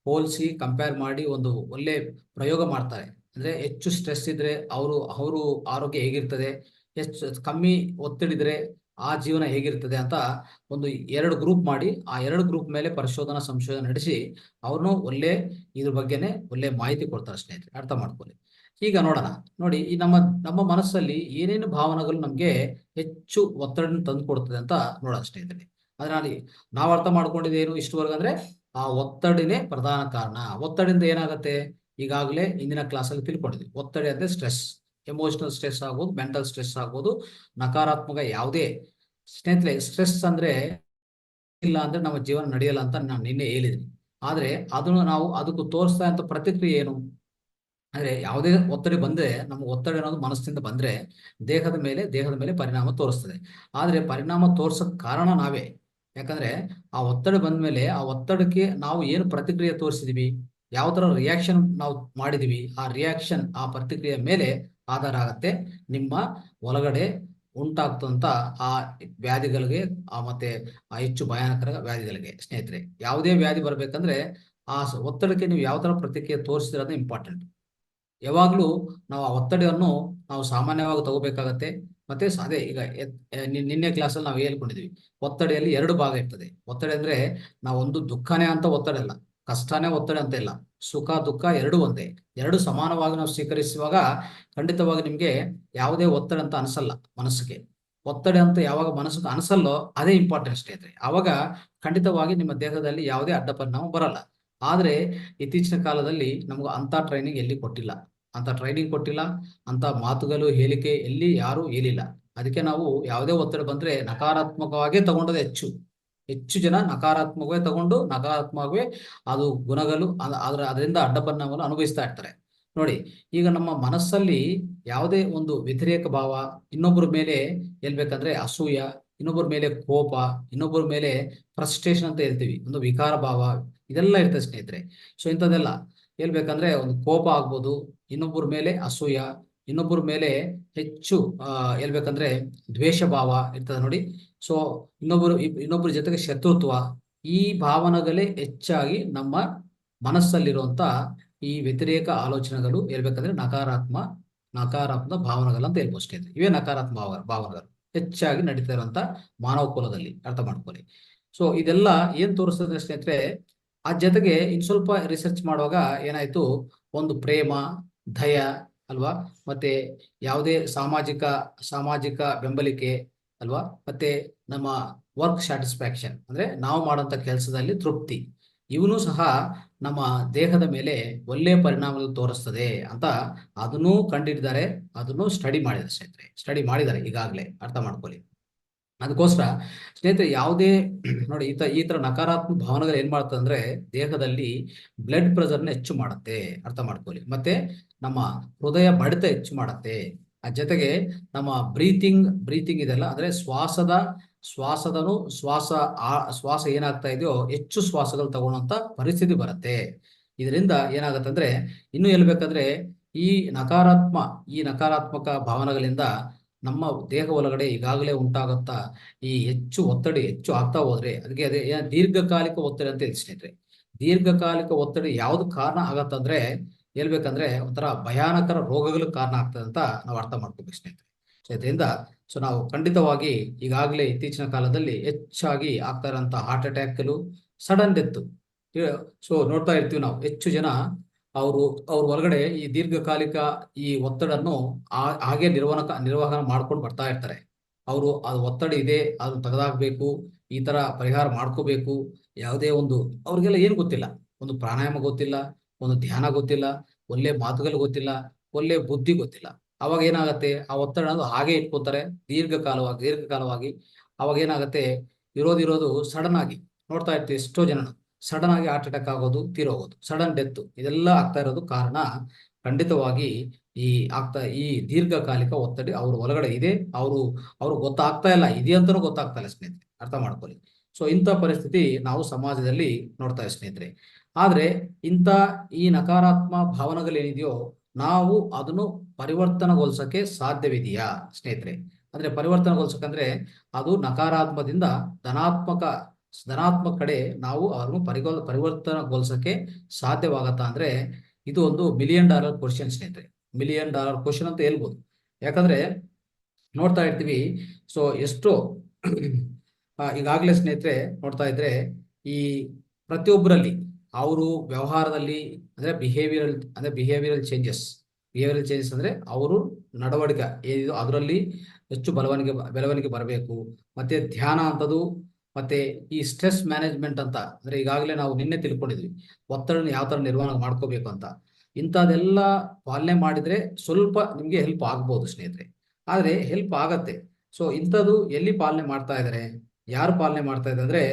ಹೋಲಿಸಿ ಕಂಪೇರ್ ಮಾಡಿ ಒಂದು ಒಳ್ಳೆ ಪ್ರಯೋಗ ಮಾಡ್ತಾರೆ. ಅಂದ್ರೆ ಹೆಚ್ಚು ಸ್ಟ್ರೆಸ್ ಇದ್ರೆ ಅವರು ಆರೋಗ್ಯ ಹೇಗಿರ್ತದೆ, ಹೆಚ್ಚು ಕಮ್ಮಿ ಒತ್ತಡಿದ್ರೆ ಆ ಜೀವನ ಹೇಗಿರ್ತದೆ ಅಂತ ಒಂದು 2 ಗ್ರೂಪ್ ಮಾಡಿ, ಆ 2 ಗ್ರೂಪ್ ಮೇಲೆ ಸಂಶೋಧನೆ ನಡೆಸಿ ಅವ್ರನ್ನು ಇದ್ರ ಬಗ್ಗೆನೆ ಒಳ್ಳೆ ಮಾಹಿತಿ ಕೊಡ್ತಾರೆ ಸ್ನೇಹಿತರೆ, ಅರ್ಥ ಮಾಡ್ಕೊಳ್ಳಿ. ಈಗ ನೋಡೋಣ. ನೋಡಿ, ಈ ನಮ್ಮ ಮನಸ್ಸಲ್ಲಿ ಏನೇನು ಭಾವನೆಗಳು ನಮ್ಗೆ ಹೆಚ್ಚು ಒತ್ತಡ ತಂದು ಕೊಡ್ತದೆ ಅಂತ ನೋಡೋಣ ಸ್ನೇಹಿತರೆ. ಅದರಲ್ಲಿ ನಾವು ಅರ್ಥ ಮಾಡ್ಕೊಂಡಿದ್ದೇನು ಇಷ್ಟವರೆಗೆ ಅಂದ್ರೆ, ಆ ಒತ್ತಡಿನೇ ಪ್ರಧಾನ ಕಾರಣ. ಒತ್ತಡದಿಂದ ಏನಾಗುತ್ತೆ? ಈಗಾಗಲೇ ಇಂದಿನ ಕ್ಲಾಸಲ್ಲಿ ತಿಳ್ಕೊಂಡಿದ್ವಿ. ಒತ್ತಡ ಅಂದ್ರೆ ಸ್ಟ್ರೆಸ್, ಎಮೋಷನಲ್ ಸ್ಟ್ರೆಸ್ ಆಗ್ಬೋದು, ಮೆಂಟಲ್ ಸ್ಟ್ರೆಸ್ ಆಗ್ಬೋದು, ನಕಾರಾತ್ಮಕ ಯಾವುದೇ. ಸ್ನೇಹಿತರೆ, ಸ್ಟ್ರೆಸ್ ಅಂದ್ರೆ ಇಲ್ಲ ಅಂದ್ರೆ ನಮ್ಮ ಜೀವನ ನಡೆಯಲ್ಲ ಅಂತ ನಾನು ನಿನ್ನೆ ಹೇಳಿದ್ದೀನಿ. ಆದ್ರೆ ಅದನ್ನು ನಾವು ಅದಕ್ಕೂ ತೋರಿಸ್ತಾ ಅಂತ ಪ್ರತಿಕ್ರಿಯೆ ಏನು ಅಂದ್ರೆ, ಯಾವುದೇ ಒತ್ತಡ ಬಂದ್ರೆ, ನಮ್ಗೆ ಒತ್ತಡ ಅನ್ನೋದು ಮನಸ್ಸಿಂದ ಬಂದ್ರೆ ದೇಹದ ಮೇಲೆ ಪರಿಣಾಮ ತೋರಿಸ್ತದೆ. ಆದ್ರೆ ಪರಿಣಾಮ ತೋರ್ಸಕ್ ಕಾರಣ ನಾವೇ. ಯಾಕಂದ್ರೆ ಆ ಒತ್ತಡ ಬಂದ್ಮೇಲೆ ಆ ಒತ್ತಡಕ್ಕೆ ನಾವು ಏನು ಪ್ರತಿಕ್ರಿಯೆ ತೋರಿಸಿದೀವಿ, ಯಾವ ತರ ರಿಯಾಕ್ಷನ್ ನಾವು ಮಾಡಿದೀವಿ, ಆ ರಿಯಾಕ್ಷನ್, ಆ ಪ್ರತಿಕ್ರಿಯೆ ಮೇಲೆ ಆಧಾರ ಆಗತ್ತೆ ನಿಮ್ಮ ಒಳಗಡೆ ಉಂಟಾಗ್ತಂತ ಆ ವ್ಯಾಧಿಗಳಿಗೆ, ಮತ್ತೆ ಆ ಹೆಚ್ಚು ಭಯಾನಕರ ವ್ಯಾಧಿಗಳಿಗೆ. ಸ್ನೇಹಿತರೆ, ಯಾವುದೇ ವ್ಯಾಧಿ ಬರ್ಬೇಕಂದ್ರೆ ಆ ಒತ್ತಡಕ್ಕೆ ನೀವು ಯಾವ ತರ ಪ್ರತಿಕ್ರಿಯೆ ತೋರಿಸಿದ್ರೆ ಇಂಪಾರ್ಟೆಂಟ್. ಯಾವಾಗ್ಲೂ ನಾವು ಆ ಒತ್ತಡವನ್ನು ನಾವು ಸಾಮಾನ್ಯವಾಗಿ ತಗೋಬೇಕಾಗತ್ತೆ. ಮತ್ತೆ ಅದೇ ಈಗ ನಿನ್ನೆ ಕ್ಲಾಸಲ್ಲಿ ನಾವು ಹೇಳ್ಕೊಂಡಿದ್ವಿ, ಒತ್ತಡೆಯಲ್ಲಿ ಎರಡು ಭಾಗ ಇರ್ತದೆ. ಒತ್ತಡ ಅಂದ್ರೆ ನಾವು ಒಂದು ದುಃಖನೇ ಅಂತ ಒತ್ತಡ ಇಲ್ಲ, ಕಷ್ಟನೇ ಒತ್ತಡ ಅಂತ ಇಲ್ಲ, ಸುಖ ದುಃಖ ಎರಡು ಒಂದೇ. ಎರಡು ಸಮಾನವಾಗಿ ನಾವು ಸ್ವೀಕರಿಸುವಾಗ ಖಂಡಿತವಾಗಿ ನಿಮ್ಗೆ ಯಾವುದೇ ಒತ್ತಡ ಅಂತ ಅನಿಸಲ್ಲ ಮನಸ್ಸಿಗೆ. ಒತ್ತಡ ಅಂತ ಯಾವಾಗ ಮನಸ್ಸಿಗೆ ಅನಿಸಲ್ಲೋ ಅದೇ ಇಂಪಾರ್ಟೆಂಟ್ ಸ್ನೇಹಿತರೆ. ಆವಾಗ ಖಂಡಿತವಾಗಿ ನಿಮ್ಮ ದೇಹದಲ್ಲಿ ಯಾವುದೇ ಅಡ್ಡ ಪರಿಣಾಮ ಬರಲ್ಲ. ಆದ್ರೆ ಇತ್ತೀಚಿನ ಕಾಲದಲ್ಲಿ ನಮ್ಗೆ ಅಂತ ಟ್ರೈನಿಂಗ್ ಎಲ್ಲಿ ಕೊಟ್ಟಿಲ್ಲ, ಅಂತ ಟ್ರೈನಿಂಗ್ ಕೊಟ್ಟಿಲ್ಲ, ಅಂತ ಮಾತುಗಳು ಹೇಳಿಕೆ ಎಲ್ಲಿ ಯಾರು ಹೇಳಿಲ್ಲ. ಅದಕ್ಕೆ ನಾವು ಯಾವುದೇ ಒತ್ತಡ ಬಂದ್ರೆ ನಕಾರಾತ್ಮಕವಾಗೇ ತಗೊಂಡದ್ದು ಹೆಚ್ಚು. ಹೆಚ್ಚು ಜನ ನಕಾರಾತ್ಮಕವೇ ತಗೊಂಡು ನಕಾರಾತ್ಮಕವೇ ಅದು ಗುಣಗಳು ಅದರಿಂದ ಅಡ್ಡ ಪರಿಣಾಮವನ್ನು ಅನುಭವಿಸ್ತಾ ಇರ್ತಾರೆ. ನೋಡಿ, ಈಗ ನಮ್ಮ ಮನಸ್ಸಲ್ಲಿ ಯಾವುದೇ ಒಂದು ವ್ಯತಿರೇಕ ಭಾವ, ಇನ್ನೊಬ್ಬರ ಮೇಲೆ ಹೇಳ್ಬೇಕಂದ್ರೆ ಅಸೂಯ, ಇನ್ನೊಬ್ಬರ ಮೇಲೆ ಕೋಪ, ಇನ್ನೊಬ್ಬರ ಮೇಲೆ ಫ್ರಸ್ಟ್ರೇಷನ್ ಅಂತ ಹೇಳ್ತೀವಿ, ಒಂದು ವಿಕಾರ ಭಾವ, ಇದೆಲ್ಲ ಇರ್ತದೆ ಸ್ನೇಹಿತರೆ. ಸೊ ಇಂಥದ್ದೆಲ್ಲ ಹೇಳ್ಬೇಕಂದ್ರೆ ಒಂದು ಕೋಪ ಆಗ್ಬೋದು, ಇನ್ನೊಬ್ಬರ ಮೇಲೆ ಅಸೂಯ, ಇನ್ನೊಬ್ಬರ ಮೇಲೆ ಹೆಚ್ಚು ಹೇಳ್ಬೇಕಂದ್ರೆ ದ್ವೇಷ ಭಾವ ಇರ್ತದೆ ನೋಡಿ. ಸೊ ಇನ್ನೊಬ್ಬರ ಜೊತೆಗೆ ಶತ್ರುತ್ವ, ಈ ಭಾವನೆಗಳೇ ಹೆಚ್ಚಾಗಿ ನಮ್ಮ ಮನಸ್ಸಲ್ಲಿರುವಂತ ಈ ವ್ಯತಿರೇಕ ಆಲೋಚನೆಗಳು ಹೇಳ್ಬೇಕಂದ್ರೆ ನಕಾರಾತ್ಮಕ ಭಾವನೆಗಳು ಅಂತ ಹೇಳ್ಬೋದು ಸ್ನೇಹಿತರೆ. ಇವೇ ನಕಾರಾತ್ಮಕ ಭಾವನೆಗಳು ಹೆಚ್ಚಾಗಿ ನಡೀತಾ ಇರುವಂತ ಮಾನವ ಕುಲದಲ್ಲಿ, ಅರ್ಥ ಮಾಡ್ಕೊಳ್ಳಿ. ಸೊ ಇದೆಲ್ಲ ಏನ್ ತೋರಿಸ್ತದೆ ಸ್ನೇಹಿತರೆ, ಆ ಜೊತೆಗೆ ಇನ್ ಸ್ವಲ್ಪ ರಿಸರ್ಚ್ ಮಾಡುವಾಗ ಏನಾಯ್ತು, ಒಂದು ಪ್ರೇಮ, ದಯ ಅಲ್ವಾ, ಮತ್ತೆ ಯಾವುದೇ ಸಾಮಾಜಿಕ ಬೆಂಬಲಿಕೆ ಅಲ್ವಾ, ಮತ್ತೆ ನಮ್ಮ ವರ್ಕ್ ಸ್ಯಾಟಿಸ್ಫ್ಯಾಕ್ಷನ್ ಅಂದ್ರೆ ನಾವು ಮಾಡುವಂತ ಕೆಲಸದಲ್ಲಿ ತೃಪ್ತಿ, ಇವನು ಸಹ ನಮ್ಮ ದೇಹದ ಮೇಲೆ ಒಳ್ಳೆಯ ಪರಿಣಾಮ ತೋರಿಸ್ತದೆ ಅಂತ ಅದನ್ನೂ ಕಂಡಿದ್ದಾರೆ, ಅದನ್ನು ಸ್ಟಡಿ ಮಾಡಿದ್ದಾರೆ ಸ್ನೇಹಿತರೆ. ಸ್ಟಡಿ ಮಾಡಿದ್ದಾರೆ ಈಗಾಗಲೇ, ಅರ್ಥ ಮಾಡ್ಕೊಳ್ಳಿ. ಅದಕ್ಕೋಸ್ಕರ ಸ್ನೇಹಿತರೆ ಯಾವುದೇ ನೋಡಿ ಈ ತರ ನಕಾರಾತ್ಮಕ ಭಾವನೆಗಳು ಏನ್ ಮಾಡ್ತದೆ ಅಂದ್ರೆ ದೇಹದಲ್ಲಿ ಬ್ಲಡ್ ಪ್ರೆಷರ್ನ ಹೆಚ್ಚು ಮಾಡುತ್ತೆ, ಅರ್ಥ ಮಾಡ್ಕೊಳ್ಳಿ. ಮತ್ತೆ ನಮ್ಮ ಹೃದಯ ಬಡಿತ ಹೆಚ್ಚು ಮಾಡುತ್ತೆ. ಆ ಜೊತೆಗೆ ನಮ್ಮ ಬ್ರೀತಿಂಗ್ ಇದೆಲ್ಲ ಅಂದ್ರೆ ಶ್ವಾಸ ಏನಾಗ್ತಾ ಇದೆಯೋ ಹೆಚ್ಚು ಶ್ವಾಸಗಳು ತಗೊಳ್ಳುವಂತ ಪರಿಸ್ಥಿತಿ ಬರುತ್ತೆ. ಇದರಿಂದ ಏನಾಗುತ್ತೆ ಅಂದ್ರೆ ಇನ್ನು ಹೇಳ್ಬೇಕಂದ್ರೆ ಈ ನಕಾರಾತ್ಮಕ ಭಾವನೆಗಳಿಂದ ನಮ್ಮ ದೇಹ ಒಳಗಡೆ ಈಗಾಗಲೇ ಉಂಟಾಗುತ್ತಾ ಈ ಹೆಚ್ಚು ಆಗ್ತಾ ಹೋದ್ರೆ ಅದಕ್ಕೆ ಅದೇ ದೀರ್ಘಕಾಲಿಕ ಒತ್ತಡ ಅಂತ ಹೇಳಿ ಸ್ನೇಹಿತರೆ. ದೀರ್ಘಕಾಲಿಕ ಒತ್ತಡ ಯಾವ್ದು ಕಾರಣ ಆಗತ್ತಂದ್ರೆ ಹೇಳ್ಬೇಕಂದ್ರೆ ಒಂಥರ ಭಯಾನಕರ ರೋಗಗಳಿಗೆ ಕಾರಣ ಆಗ್ತದೆ ಅಂತ ನಾವು ಅರ್ಥ ಮಾಡ್ಕೋಬೇಕು ಸ್ನೇಹಿತರೆ. ಸೊ ಇದರಿಂದ ನಾವು ಖಂಡಿತವಾಗಿ ಈಗಾಗಲೇ ಇತ್ತೀಚಿನ ಕಾಲದಲ್ಲಿ ಹೆಚ್ಚಾಗಿ ಆಗ್ತಾ ಇರೋಂಥ ಹಾರ್ಟ್ ಅಟ್ಯಾಕ್ಗಳು, ಸಡನ್ ಡೆತ್. ಸೊ ನೋಡ್ತಾ ಇರ್ತೀವಿ ನಾವು, ಹೆಚ್ಚು ಜನ ಅವ್ರ ಒಳಗಡೆ ಈ ದೀರ್ಘಕಾಲಿಕ ಈ ಒತ್ತಡನ್ನು ಹಾಗೆ ನಿರ್ವಹಣೆ ಮಾಡ್ಕೊಂಡು ಬರ್ತಾ ಇರ್ತಾರೆ. ಅದು ಒತ್ತಡ ಇದೆ, ಅದು ತೆಗೆದಾಕ್ಬೇಕು, ಈ ತರ ಪರಿಹಾರ ಮಾಡ್ಕೋಬೇಕು. ಯಾವುದೇ ಒಂದು ಅವ್ರಿಗೆಲ್ಲ ಏನು ಗೊತ್ತಿಲ್ಲ, ಒಂದು ಪ್ರಾಣಾಯಾಮ ಗೊತ್ತಿಲ್ಲ, ಒಂದು ಧ್ಯಾನ ಗೊತ್ತಿಲ್ಲ, ಒಳ್ಳೆ ಮಾತುಗಳು ಗೊತ್ತಿಲ್ಲ, ಒಳ್ಳೆ ಬುದ್ಧಿ ಗೊತ್ತಿಲ್ಲ. ಅವಾಗ ಏನಾಗತ್ತೆ, ಆ ಒತ್ತಡ ಹಾಗೆ ಇಟ್ಕೋತಾರೆ ದೀರ್ಘಕಾಲವಾಗಿ. ಅವಾಗ ಏನಾಗತ್ತೆ, ಇರೋದು ಸಡನ್ ಆಗಿ ನೋಡ್ತಾ ಇರ್ತೀವಿ ಎಷ್ಟೋ ಜನ ಸಡನ್ ಆಗಿ ಹಾರ್ಟ್ ಅಟ್ಯಾಕ್ ಆಗೋದು, ತೀರೋಗೋದು, ಸಡನ್ ಡೆತ್, ಇದೆಲ್ಲ ಆಗ್ತಾ ಇರೋದು ಕಾರಣ ಖಂಡಿತವಾಗಿ ಈ ದೀರ್ಘಕಾಲಿಕ ಒತ್ತಡ ಅವ್ರ ಒಳಗಡೆ ಇದೆ. ಅವ್ರು ಗೊತ್ತಾಗ್ತಾ ಇಲ್ಲ, ಇದೆ ಅಂತಾನೂ ಗೊತ್ತಾಗ್ತಾ ಇಲ್ಲ ಸ್ನೇಹಿತರೆ, ಅರ್ಥ ಮಾಡ್ಕೊಳ್ಳಿ. ಸೊ ಇಂಥ ಪರಿಸ್ಥಿತಿ ನಾವು ಸಮಾಜದಲ್ಲಿ ನೋಡ್ತಾ ಇದ್ದೀವಿ ಸ್ನೇಹಿತರೆ. ಆದ್ರೆ ಈ ನಕಾರಾತ್ಮಕ ಭಾವನೆಗಳೇನಿದೆಯೋ ನಾವು ಅದನ್ನು ಪರಿವರ್ತನೆಗೊಳಿಸಕ್ಕೆ ಸಾಧ್ಯವಿದೆಯಾ ಸ್ನೇಹಿತರೆ? ಅಂದ್ರೆ ಪರಿವರ್ತನೆಗೊಳಿಸಕಂದ್ರೆ ಅದು ನಕಾರಾತ್ಮಕದಿಂದ ಧನಾತ್ಮಕ ಕಡೆ ನಾವು ಅದನ್ನು ಪರಿವರ್ತನೆಗೊಳಿಸಕ್ಕೆ ಸಾಧ್ಯವಾಗತ್ತಾ ಅಂದ್ರೆ ಇದು ಒಂದು $1 million ಕ್ವಶನ್ ಸ್ನೇಹಿತರೆ. $1 million ಕ್ವಶನ್ ಅಂತ ಹೇಳ್ಬೋದು. ಯಾಕಂದ್ರೆ ನೋಡ್ತಾ ಇರ್ತೀವಿ, ಸೊ ಎಷ್ಟೋ ಈಗಾಗಲೇ ಸ್ನೇಹಿತರೆ ನೋಡ್ತಾ ಇದ್ರೆ ಈ ಪ್ರತಿಯೊಬ್ಬರಲ್ಲಿ ಅವರು ವ್ಯವಹಾರದಲ್ಲಿ ಅಂದ್ರೆ ಬಿಹೇವಿಯರಲ್ ಚೇಂಜಸ್ ಅಂದ್ರೆ ಅವರು ನಡವಳಿಕೆ ಏನಿದೆ ಅದರಲ್ಲಿ ಹೆಚ್ಚು ಬೆಳವಣಿಗೆ ಬರಬೇಕು. ಮತ್ತೆ ಧ್ಯಾನ ಅಂತದ್ದು, ಮತ್ತೆ ಈ ಸ್ಟ್ರೆಸ್ ಮ್ಯಾನೇಜ್ಮೆಂಟ್ ಅಂತ ಅಂದ್ರೆ ಈಗಾಗಲೇ ನಾವು ನಿನ್ನೆ ತಿಳ್ಕೊಂಡಿದ್ವಿ, ಒತ್ತಡನ ಯಾವ ತರ ನಿರ್ವಹಣೆ ಮಾಡ್ಕೋಬೇಕು ಅಂತ. ಇಂಥದೆಲ್ಲ ಪಾಲನೆ ಮಾಡಿದ್ರೆ ಸ್ವಲ್ಪ ನಿಮ್ಗೆ ಹೆಲ್ಪ್ ಆಗ್ಬೋದು ಸ್ನೇಹಿತರೆ, ಆದ್ರೆ ಹೆಲ್ಪ್ ಆಗತ್ತೆ. ಸೊ ಇಂಥದ್ದು ಎಲ್ಲಿ ಪಾಲನೆ ಮಾಡ್ತಾ ಇದಾರೆ, ಯಾರು ಪಾಲನೆ ಮಾಡ್ತಾ ಇದ್ದಾರೆ ಅಂದ್ರೆ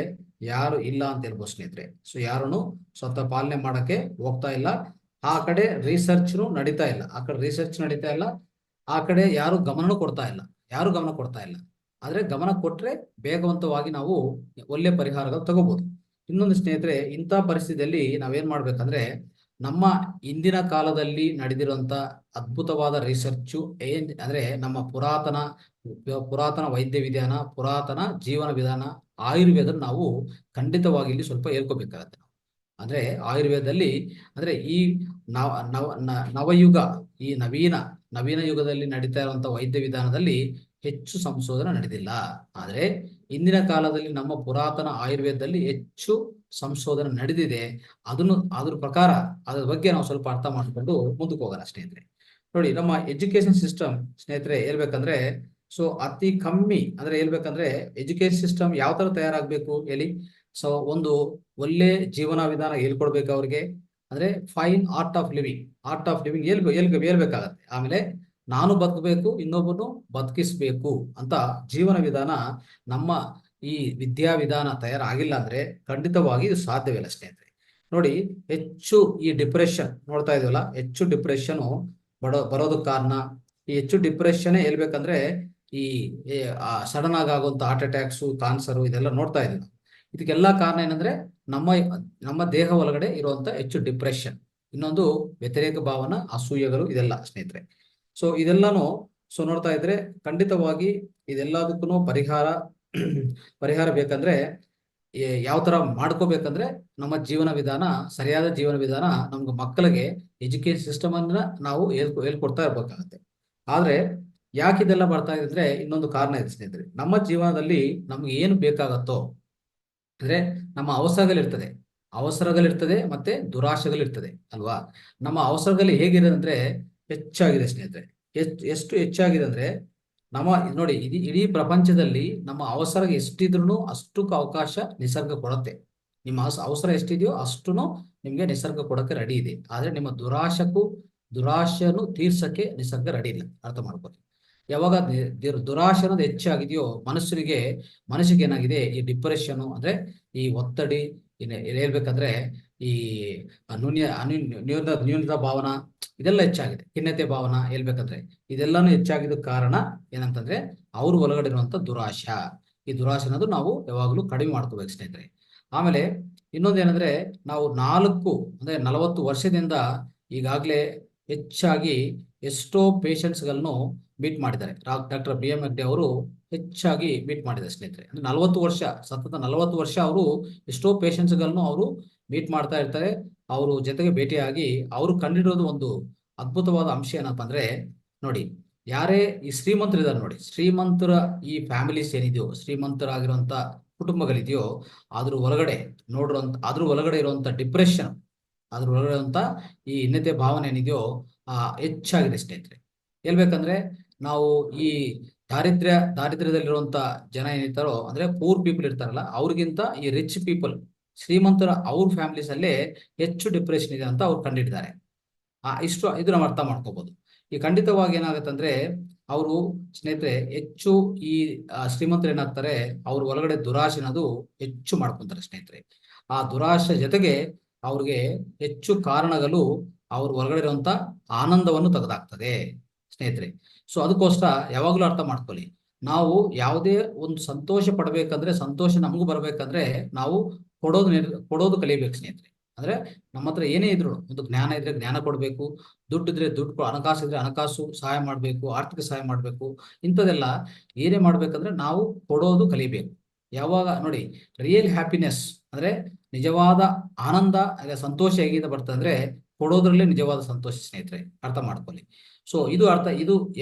ಯಾರು ಇಲ್ಲ ಅಂತ ಹೇಳ್ಬೋದು ಸ್ನೇಹಿತರೆ. ಸೊ ಯಾರನ್ನು ಸ್ವತಃ ಪಾಲನೆ ಮಾಡಕ್ಕೆ ಹೋಗ್ತಾ ಇಲ್ಲ. ಆ ಕಡೆ ರಿಸರ್ಚ್ ನಡೀತಾ ಇಲ್ಲ, ಆ ಕಡೆ ಯಾರು ಗಮನ ಕೊಡ್ತಾ ಇಲ್ಲ. ಆದ್ರೆ ಗಮನ ಕೊಟ್ರೆ ಬೇಗವಂತವಾಗಿ ನಾವು ಒಳ್ಳೆ ಪರಿಹಾರಗಳು ತಗೋಬಹುದು. ಇನ್ನೊಂದು ಸ್ನೇಹಿತರೆ, ಇಂಥ ಪರಿಸ್ಥಿತಿಯಲ್ಲಿ ನಾವೇನ್ ಮಾಡ್ಬೇಕಂದ್ರೆ ನಮ್ಮ ಇಂದಿನ ಕಾಲದಲ್ಲಿ ನಡೆದಿರುವಂತ ಅದ್ಭುತವಾದ ರಿಸರ್ಚ್ ಅಂದ್ರೆ ನಮ್ಮ ಪುರಾತನ ವೈದ್ಯ ವಿಧಾನ, ಪುರಾತನ ಜೀವನ ವಿಧಾನ, ಆಯುರ್ವೇದ ನಾವು ಖಂಡಿತವಾಗಿ ಇಲ್ಲಿ ಸ್ವಲ್ಪ ಹೇಳ್ಕೋಬೇಕಾಗತ್ತೆ. ಅಂದ್ರೆ ಆಯುರ್ವೇದದಲ್ಲಿ ಅಂದ್ರೆ ಈ ನವ ನವ ನವಯುಗ, ಈ ನವೀನ ಯುಗದಲ್ಲಿ ನಡೀತಾ ಇರುವಂತಹ ವೈದ್ಯ ವಿಧಾನದಲ್ಲಿ ಹೆಚ್ಚು ಸಂಶೋಧನೆ ನಡೆದಿಲ್ಲ. ಆದ್ರೆ ಇಂದಿನ ಕಾಲದಲ್ಲಿ ನಮ್ಮ ಪುರಾತನ ಆಯುರ್ವೇದದಲ್ಲಿ ಹೆಚ್ಚು ಸಂಶೋಧನೆ ನಡೆದಿದೆ. ಅದ್ರ ಪ್ರಕಾರ ಅದ್ರ ಬಗ್ಗೆ ನಾವು ಸ್ವಲ್ಪ ಅರ್ಥ ಮಾಡಿಕೊಂಡು ಮುಂದಕ್ಕೆ ಹೋಗೋಣ ಸ್ನೇಹಿತರೆ. ನೋಡಿ, ನಮ್ಮ ಎಜುಕೇಶನ್ ಸಿಸ್ಟಮ್ ಸ್ನೇಹಿತರೆ ಹೇಳ್ಬೇಕಂದ್ರೆ, ಸೊ ಅತಿ ಕಮ್ಮಿ ಅಂದ್ರೆ ಹೇಳ್ಬೇಕಂದ್ರೆ ಎಜುಕೇಶನ್ ಸಿಸ್ಟಮ್ ಯಾವ ತರ ತಯಾರಾಗಬೇಕು ಹೇಳಿ. ಸೊ ಒಂದು ಒಳ್ಳೆ ಜೀವನ ವಿಧಾನ ಹೇಳ್ಕೊಡ್ಬೇಕು ಅವ್ರಿಗೆ. ಅಂದ್ರೆ ಫೈನ್ ಆರ್ಟ್ ಆಫ್ ಲಿವಿಂಗ್ ಹೇಳ್ಬೇಕಾಗತ್ತೆ. ಆಮೇಲೆ ನಾನು ಬದುಕಬೇಕು, ಇನ್ನೊಬ್ಬನು ಬದುಕಿಸ್ಬೇಕು ಅಂತ ಜೀವನ ವಿಧಾನ ನಮ್ಮ ಈ ವಿಧಾನ ತಯಾರಾಗಿಲ್ಲ ಅಂದ್ರೆ ಖಂಡಿತವಾಗಿ ಇದು ಸಾಧ್ಯವಿಲ್ಲ ಸ್ನೇಹಿತರೆ. ನೋಡಿ, ಹೆಚ್ಚು ಈ ಡಿಪ್ರೆಷನ್ ನೋಡ್ತಾ ಇದೀವಲ್ಲ, ಹೆಚ್ಚು ಡಿಪ್ರೆಷನ್ ಬರೋದಕ್ಕೆ ಕಾರಣ, ಈ ಹೆಚ್ಚು ಡಿಪ್ರೆಷನ್ ಹೇಳ್ಬೇಕಂದ್ರೆ ಈ ಸಡನ್ ಆಗುವಂತ ಹಾರ್ಟ್ ಅಟ್ಯಾಕ್ಸು, ಕ್ಯಾನ್ಸರ್ ಇದೆಲ್ಲ ನೋಡ್ತಾ ಇದೀವಿ. ಇದಕ್ಕೆಲ್ಲ ಕಾರಣ ಏನಂದ್ರೆ ನಮ್ಮ ದೇಹ ಒಳಗಡೆ ಇರುವಂತ ಹೆಚ್ಚು ಡಿಪ್ರೆಷನ್, ಇನ್ನೊಂದು ವ್ಯತಿರೇಕ ಭಾವನ, ಅಸೂಯೆಗಳು, ಇದೆಲ್ಲ ಸ್ನೇಹಿತರೆ. ಸೊ ಇದೆಲ್ಲಾನು ನೋಡ್ತಾ ಇದ್ರೆ ಖಂಡಿತವಾಗಿ ಇದೆಲ್ಲದಕ್ಕೂ ಪರಿಹಾರ ಬೇಕಂದ್ರೆ ಯಾವ ತರ ಮಾಡ್ಕೋಬೇಕಂದ್ರೆ ನಮ್ಮ ಜೀವನ ವಿಧಾನ, ಸರಿಯಾದ ಜೀವನ ವಿಧಾನ ನಮ್ಗೆ ಮಕ್ಕಳಿಗೆ ಎಜುಕೇಶನ್ ಸಿಸ್ಟಮ್ ಅನ್ನ ನಾವು ಹೇಳ್ಕೊಡ್ತಾ ಇರ್ಬೇಕಾಗತ್ತೆ. ಆದ್ರೆ ಯಾಕೆ ಇದೆಲ್ಲ ಬರ್ತಾ ಇದೆ ಅಂದ್ರೆ ಇನ್ನೊಂದು ಕಾರಣ ಇದೆ ಸ್ನೇಹಿತರೆ. ನಮ್ಮ ಜೀವನದಲ್ಲಿ ನಮ್ಗೆ ಏನು ಬೇಕಾಗತ್ತೋ ಅಂದ್ರೆ ನಮ್ಮ ಅವಸರಗಳಿರ್ತದೆ ಮತ್ತೆ ದುರಾಶೆಗಳಿರ್ತದೆ ಅಲ್ವಾ. ನಮ್ಮ ಅವಸರಗಳು ಹೇಗಿದೆ ಅಂದ್ರೆ ಹೆಚ್ಚಾಗಿದೆ ಸ್ನೇಹಿತರೆ. ಎಷ್ಟು ಹೆಚ್ಚಾಗಿದೆ ಅಂದ್ರೆ ನೋಡಿ, ಇಡೀ ಪ್ರಪಂಚದಲ್ಲಿ ನಮ್ಮ ಅವಸರ ಎಷ್ಟಿದ್ರು ಅಷ್ಟಕ್ಕೆ ಅವಕಾಶ ನಿಸರ್ಗ ಕೊಡುತ್ತೆ. ನಿಮ್ಮ ಅವಸರ ಎಷ್ಟಿದೆಯೋ ಅಷ್ಟು ನಿಮ್ಗೆ ನಿಸರ್ಗ ಕೊಡಕ್ಕೆ ರೆಡಿ ಇದೆ. ಆದ್ರೆ ನಿಮ್ಮ ದುರಾಶೆಯನ್ನು ತೀರ್ಸಕ್ಕೆ ನಿಸರ್ಗ ರೆಡಿ ಇಲ್ಲ. ಅರ್ಥ ಮಾಡ್ಕೊಳ್ಳಿ. ಯಾವಾಗ ದುರಾಶೆ ಅನ್ನೋದು ಹೆಚ್ಚಾಗಿದೆಯೋ ಮನಸ್ಸಿಗೆ ಏನಾಗಿದೆ, ಈ ಡಿಪ್ರೆಷನ್ ಅಂದ್ರೆ ಈ ಒತ್ತಡಿ, ಹೇಳ್ಬೇಕಂದ್ರೆ ಈ ನ್ಯೂನತಾ ಭಾವನಾ ಇದೆಲ್ಲ ಹೆಚ್ಚಾಗಿದೆ. ಖಿನ್ನತೆ ಭಾವನಾ ಹೇಳ್ಬೇಕಂದ್ರೆ ಇದೆಲ್ಲಾನು ಹೆಚ್ಚಾಗಿದ್ದ ಕಾರಣ ಏನಂತಂದ್ರೆ ಅವ್ರ ಒಳಗಡೆ ಇರುವಂತ ದುರಾಶೆ. ಈ ದುರಾಶೆ ಅನ್ನೋದು ನಾವು ಯಾವಾಗ್ಲೂ ಕಡಿಮೆ ಮಾಡ್ಕೋಬೇಕು ಸ್ನೇಹಿತರೆ. ಆಮೇಲೆ ಇನ್ನೊಂದೇನಂದ್ರೆ ನಾವು 40 ವರ್ಷದಿಂದ ಈಗಾಗಲೇ ಹೆಚ್ಚಾಗಿ ಎಷ್ಟೋ ಪೇಷಂಟ್ಸ್ಗಳನ್ನು ಮೀಟ್ ಮಾಡಿದ್ದಾರೆ. ಡಾಕ್ಟರ್ BM ಹೆಗ್ಡೆ ಅವರು ಹೆಚ್ಚಾಗಿ ಮೀಟ್ ಮಾಡಿದ್ದಾರೆ ಸ್ನೇಹಿತರೆ. ಅಂದ್ರೆ 40 ವರ್ಷ ಅವರು ಎಷ್ಟೋ ಪೇಷಂಟ್ಸ್ಗಳನ್ನು ಅವರು ಮೀಟ್ ಮಾಡ್ತಾ ಇರ್ತಾರೆ. ಅವರು ಜೊತೆಗೆ ಭೇಟಿಯಾಗಿ ಅವರು ಕಂಡಿರೋದು ಒಂದು ಅದ್ಭುತವಾದ ಅಂಶ ಏನಪ್ಪಾ ಅಂದ್ರೆ, ನೋಡಿ, ಯಾರೇ ಈ ಶ್ರೀಮಂತರು ಇದ್ದಾರೆ ನೋಡಿ, ಶ್ರೀಮಂತರ ಈ ಫ್ಯಾಮಿಲೀಸ್ ಏನಿದೆಯೋ, ಶ್ರೀಮಂತರಾಗಿರುವಂತ ಕುಟುಂಬಗಳಿದೆಯೋ, ಅದ್ರ ಒಳಗಡೆ ಇರುವಂತ ಡಿಪ್ರೆಷನ್, ಅದ್ರ ಒಳಗಡೆ ಇರುವಂತ ಈ ಖಿನ್ನತೆ ಭಾವನೆ ಏನಿದೆಯೋ ಹೆಚ್ಚಾಗಿದೆ ಸ್ನೇಹಿತರೆ. ಹೇಳ್ಬೇಕಂದ್ರೆ ನಾವು ಈ ದಾರಿದ್ರ್ಯದಲ್ಲಿರುವಂತ ಜನ ಏನಿರ್ತಾರೋ ಅಂದ್ರೆ ಪೂರ್ ಪೀಪಲ್ ಇರ್ತಾರಲ್ಲ, ಅವ್ರಿಗಿಂತ ಈ ರಿಚ್ ಪೀಪಲ್, ಶ್ರೀಮಂತರ ಅವ್ರ ಫ್ಯಾಮಿಲೀಸ್ ಅಲ್ಲೇ ಹೆಚ್ಚು ಡಿಪ್ರೆಷನ್ ಇದೆ ಅಂತ ಅವ್ರು ಕಂಡಿದ್ದಾರೆ. ಇದು ನಾವು ಅರ್ಥ ಮಾಡ್ಕೋಬಹುದು. ಈ ಖಂಡಿತವಾಗಿ ಏನಾಗತ್ತಂದ್ರೆ ಅವರು ಸ್ನೇಹಿತರೆ ಹೆಚ್ಚು ಈ ಶ್ರೀಮಂತರು ಏನಾಗ್ತಾರೆ, ಅವ್ರ ಒಳಗಡೆ ದುರಾಶೆ ಅನ್ನೋದು ಹೆಚ್ಚು ಮಾಡ್ಕೊಂತಾರೆ ಸ್ನೇಹಿತರೆ. ಆ ದುರಾಶೆ ಜೊತೆಗೆ ಅವ್ರಿಗೆ ಹೆಚ್ಚು ಕಾರಣಗಳು ಅವ್ರ ಒಳಗಡೆ ಇರುವಂತ ಆನಂದವನ್ನು ತೆಗೆದಾಕ್ತದೆ ಸ್ನೇಹಿತರೆ. ಸೊ ಅದಕ್ಕೋಸ್ಕರ ಯಾವಾಗ್ಲೂ ಅರ್ಥ ಮಾಡ್ಕೊಳ್ಳಿ, ನಾವು ಯಾವುದೇ ಒಂದು ಸಂತೋಷ ಪಡ್ಬೇಕಂದ್ರೆ, ಸಂತೋಷ ನಮಗೂ ಬರ್ಬೇಕಂದ್ರೆ ನಾವು ಕೊಡೋದು ಕಲಿಬೇಕು ಸ್ನೇಹಿತರೆ. ಅಂದ್ರೆ ನಮ್ಮ ಹತ್ರ ಏನೇ ಇದ್ರು, ಒಂದು ಜ್ಞಾನ ಇದ್ರೆ ಜ್ಞಾನ ಕೊಡ್ಬೇಕು, ದುಡ್ಡಿದ್ರೆ ದುಡ್ಡು, ಹಣಕಾಸು ಇದ್ರೆ ಹಣಕಾಸು ಸಹಾಯ ಮಾಡ್ಬೇಕು, ಆರ್ಥಿಕ ಸಹಾಯ ಮಾಡ್ಬೇಕು. ಇಂಥದೆಲ್ಲ ಏನೇ ಮಾಡ್ಬೇಕಂದ್ರೆ ನಾವು ಕೊಡೋದು ಕಲಿಬೇಕು. ಯಾವಾಗ ನೋಡಿ, ರಿಯಲ್ ಹ್ಯಾಪಿನೆಸ್ ಅಂದ್ರೆ ನಿಜವಾದ ಆನಂದ, ಸಂತೋಷ ಹೇಗಿಂದ ಬರ್ತದೆ ಅಂದ್ರೆ ಕೊಡೋದ್ರಲ್ಲೇ ನಿಜವಾದ ಸಂತೋಷ ಸ್ನೇಹಿತರೆ. ಅರ್ಥ ಮಾಡ್ಕೊಳ್ಳಿ. ಸೊ ಇದು